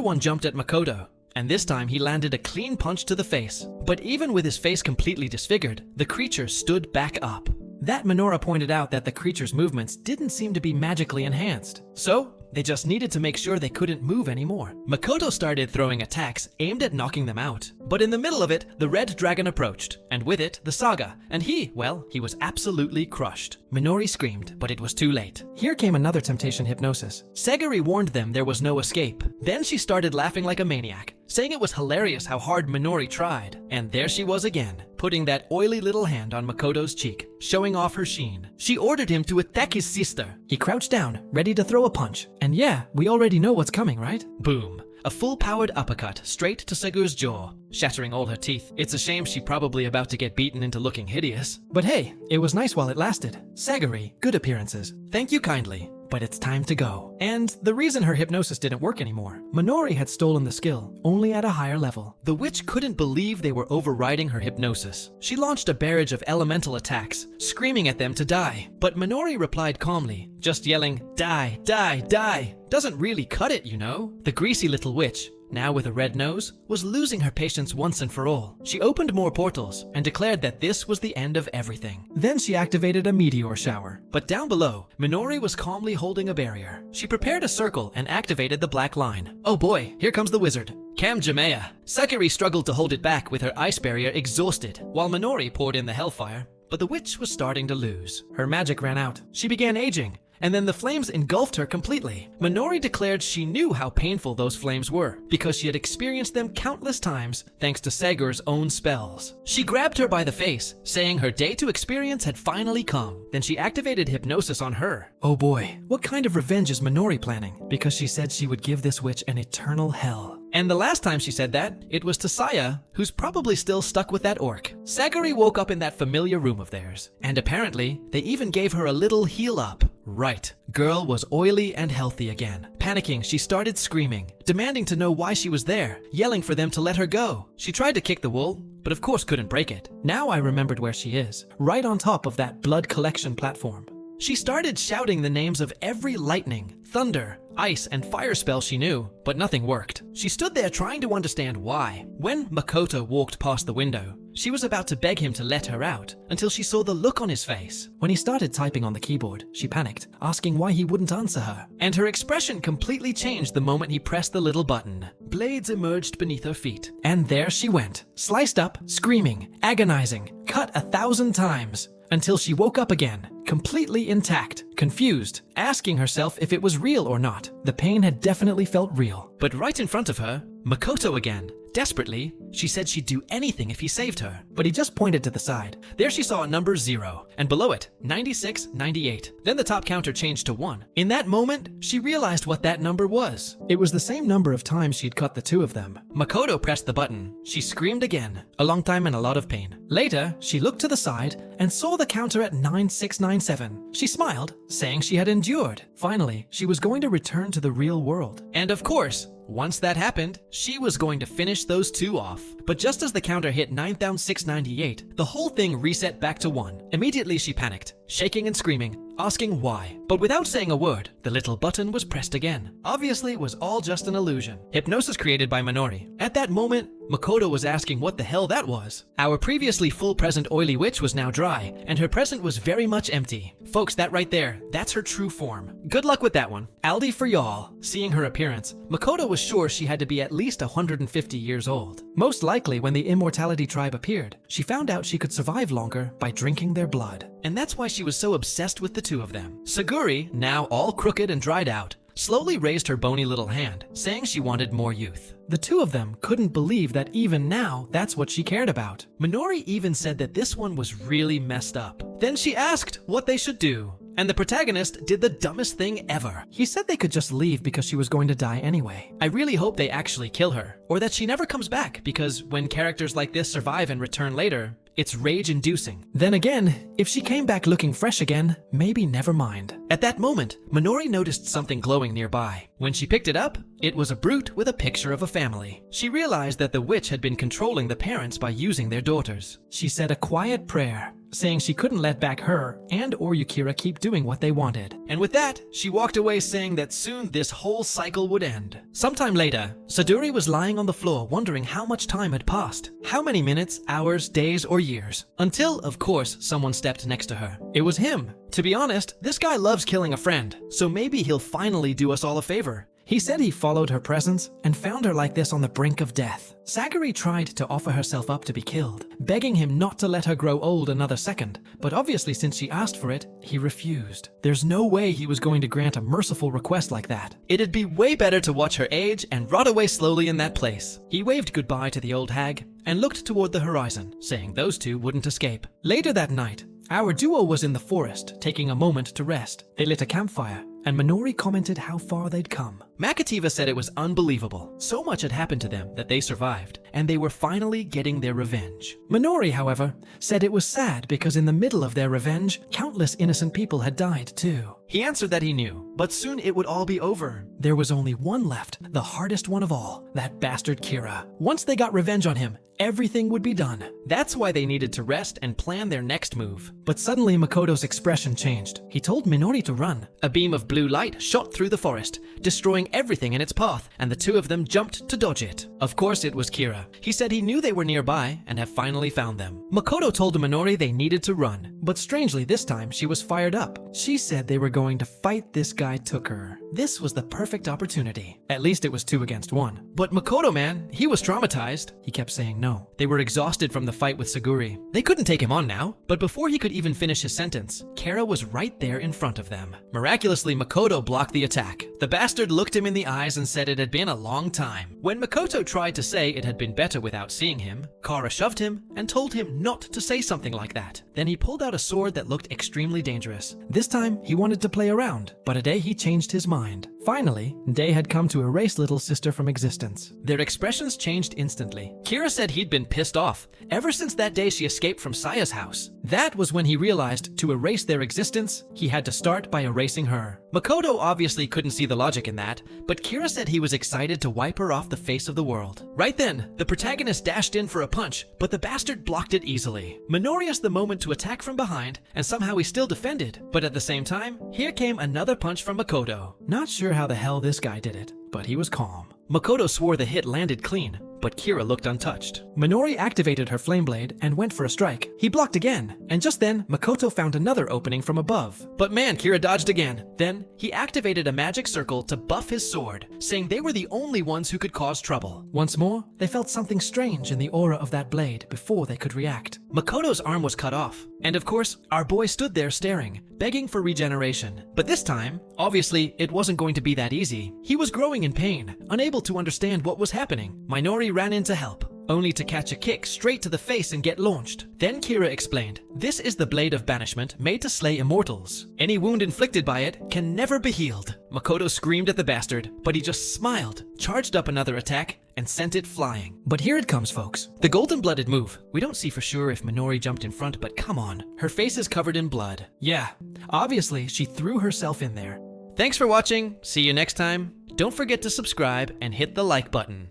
one jumped at Makoto, and this time he landed a clean punch to the face. But even with his face completely disfigured, the creature stood back up. That Minora pointed out that the creature's movements didn't seem to be magically enhanced. So, they just needed to make sure they couldn't move anymore. Makoto started throwing attacks aimed at knocking them out. But in the middle of it, the red dragon approached, and with it, the saga, and he was absolutely crushed. Minori screamed, but it was too late. Here came another temptation hypnosis. Saguri warned them there was no escape. Then she started laughing like a maniac, saying it was hilarious how hard Minori tried. And there she was again, putting that oily little hand on Makoto's cheek, showing off her sheen. She ordered him to attack his sister. He crouched down, ready to throw a punch. And yeah, we already know what's coming, right? Boom. A full-powered uppercut straight to Segur's jaw, shattering all her teeth. It's a shame she's probably about to get beaten into looking hideous. But hey, it was nice while it lasted. Saguri, good appearances. Thank you kindly. But it's time to go. And the reason her hypnosis didn't work anymore, Minori had stolen the skill, only at a higher level. The witch couldn't believe they were overriding her hypnosis. She launched a barrage of elemental attacks, screaming at them to die. But Minori replied calmly, just yelling, "Die, die, die," doesn't really cut it, you know. The greasy little witch, now with a red nose, was losing her patience once and for all. She opened more portals and declared that this was the end of everything. Then she activated a meteor shower. But down below, Minori was calmly holding a barrier. She prepared a circle and activated the black line. Oh boy, here comes the wizard. Kamehameha. Saguri struggled to hold it back with her ice barrier exhausted, while Minori poured in the hellfire. But the witch was starting to lose. Her magic ran out. She began aging, and then the flames engulfed her completely. Minori declared she knew how painful those flames were, because she had experienced them countless times thanks to Sagur's own spells. She grabbed her by the face, saying her day to experience had finally come. Then she activated hypnosis on her. Oh boy, what kind of revenge is Minori planning? Because she said she would give this witch an eternal hell. And the last time she said that, it was to Saya, who's probably still stuck with that orc. Saguri woke up in that familiar room of theirs, and apparently, they even gave her a little heal up. Right, girl was oily and healthy again. Panicking, she started screaming, demanding to know why she was there, yelling for them to let her go. She tried to kick the wool, but of course couldn't break it. Now I remembered where she is, right on top of that blood collection platform. She started shouting the names of every lightning, thunder, ice, and fire spell she knew, but nothing worked. She stood there trying to understand why. When Makoto walked past the window, she was about to beg him to let her out, until she saw the look on his face. When he started typing on the keyboard, she panicked, asking why he wouldn't answer her. And her expression completely changed the moment he pressed the little button. Blades emerged beneath her feet. And there she went, sliced up, screaming, agonizing, cut 1,000 times, until she woke up again, completely intact, confused, asking herself if it was real or not. The pain had definitely felt real. But right in front of her, Makoto again. Desperately, she said she'd do anything if he saved her, but he just pointed to the side. There she saw a number 0, and below it, 96, 98. Then the top counter changed to 1. In that moment, she realized what that number was. It was the same number of times she'd cut the two of them. Makoto pressed the button. She screamed again, a long time and a lot of pain. Later, she looked to the side and saw the counter at 9697. She smiled, saying she had endured. Finally, she was going to return to the real world. And of course, once that happened, she was going to finish those two off. But just as the counter hit 9698, the whole thing reset back to 1. Immediately she panicked, shaking and screaming, asking why. But without saying a word, the little button was pressed again. Obviously, it was all just an illusion. Hypnosis created by Minori. At that moment, Makoto was asking what the hell that was. Our previously full present oily witch was now dry, and her present was very much empty. Folks, that right there, that's her true form. Good luck with that one. Aldi for y'all. Seeing her appearance, Makoto was sure she had to be at least 150 years old. Most likely when the immortality tribe appeared, she found out she could survive longer by drinking their blood. And that's why she was so obsessed with the two of them. Saguri, now all crooked and dried out, slowly raised her bony little hand, saying she wanted more youth. The two of them couldn't believe that even now, that's what she cared about. Minori even said that this one was really messed up. Then she asked what they should do, and the protagonist did the dumbest thing ever. He said they could just leave because she was going to die anyway. I really hope they actually kill her, or that she never comes back, because when characters like this survive and return later, it's rage-inducing. Then again, if she came back looking fresh again, maybe never mind. At that moment, Minori noticed something glowing nearby. When she picked it up, it was a brute with a picture of a family. She realized that the witch had been controlling the parents by using their daughters. She said a quiet prayer, saying she couldn't let back her and or Yukira keep doing what they wanted. And with that, she walked away saying that soon this whole cycle would end. Sometime later, Saduri was lying on the floor wondering how much time had passed. How many minutes, hours, days, or years? Until, of course, someone stepped next to her. It was him. To be honest, this guy loves killing a friend, so maybe he'll finally do us all a favor. He said he followed her presence and found her like this on the brink of death. Saguri tried to offer herself up to be killed, begging him not to let her grow old another second, but obviously since she asked for it, he refused. There's no way he was going to grant a merciful request like that. It'd be way better to watch her age and rot away slowly in that place. He waved goodbye to the old hag and looked toward the horizon, saying those two wouldn't escape. Later that night, our duo was in the forest, taking a moment to rest. They lit a campfire, and Minori commented how far they'd come. Makativa said it was unbelievable. So much had happened to them that they survived, and they were finally getting their revenge. Minori, however, said it was sad because in the middle of their revenge, countless innocent people had died too. He answered that he knew, but soon it would all be over. There was only one left, the hardest one of all, that bastard Kira. Once they got revenge on him, everything would be done. That's why they needed to rest and plan their next move. But suddenly Makoto's expression changed. He told Minori to run. A beam of blue light shot through the forest, destroying everything in its path, and the two of them jumped to dodge it. Of course it was Kira. He said he knew they were nearby and have finally found them. Makoto told Minori they needed to run, but strangely this time she was fired up. She said they were going to fight this guy took her. This was the perfect opportunity. At least it was 2 against 1. But Makoto, man, he was traumatized. He kept saying no. They were exhausted from the fight with Saguri. They couldn't take him on now. But before he could even finish his sentence, Kara was right there in front of them. Miraculously, Makoto blocked the attack. The bastard looked him in the eyes and said it had been a long time. When Makoto tried to say it had been better without seeing him, Kara shoved him and told him not to say something like that. Then he pulled out a sword that looked extremely dangerous. This time, he wanted to play around, but a day he changed his mind. Finally, day had come to erase little sister from existence. Their expressions changed instantly. Kira said he'd been pissed off ever since that day she escaped from Saya's house. That was when he realized to erase their existence, he had to start by erasing her. Makoto obviously couldn't see the logic in that, but Kira said he was excited to wipe her off the face of the world. Right then, the protagonist dashed in for a punch, but the bastard blocked it easily. Minori asked the moment to attack from behind, and somehow he still defended, but at the same time, here came another punch from Makoto. Not sure how the hell this guy did it, but he was calm. Makoto swore the hit landed clean, but Kira looked untouched. Minori activated her flame blade and went for a strike. He blocked again, and just then, Makoto found another opening from above. But man, Kira dodged again. Then, he activated a magic circle to buff his sword, saying they were the only ones who could cause trouble. Once more, they felt something strange in the aura of that blade before they could react. Makoto's arm was cut off, and of course, our boy stood there staring, begging for regeneration. But this time, obviously, it wasn't going to be that easy. He was growing in pain, unable to understand what was happening. Minori ran in to help, only to catch a kick straight to the face and get launched. Then Kira explained, "This is the blade of banishment made to slay immortals. Any wound inflicted by it can never be healed." Makoto screamed at the bastard, but he just smiled, charged up another attack, and sent it flying. But here it comes, folks. The golden-blooded move. We don't see for sure if Minori jumped in front, but come on. Her face is covered in blood. Yeah, obviously she threw herself in there. Thanks for watching. See you next time. Don't forget to subscribe and hit the like button.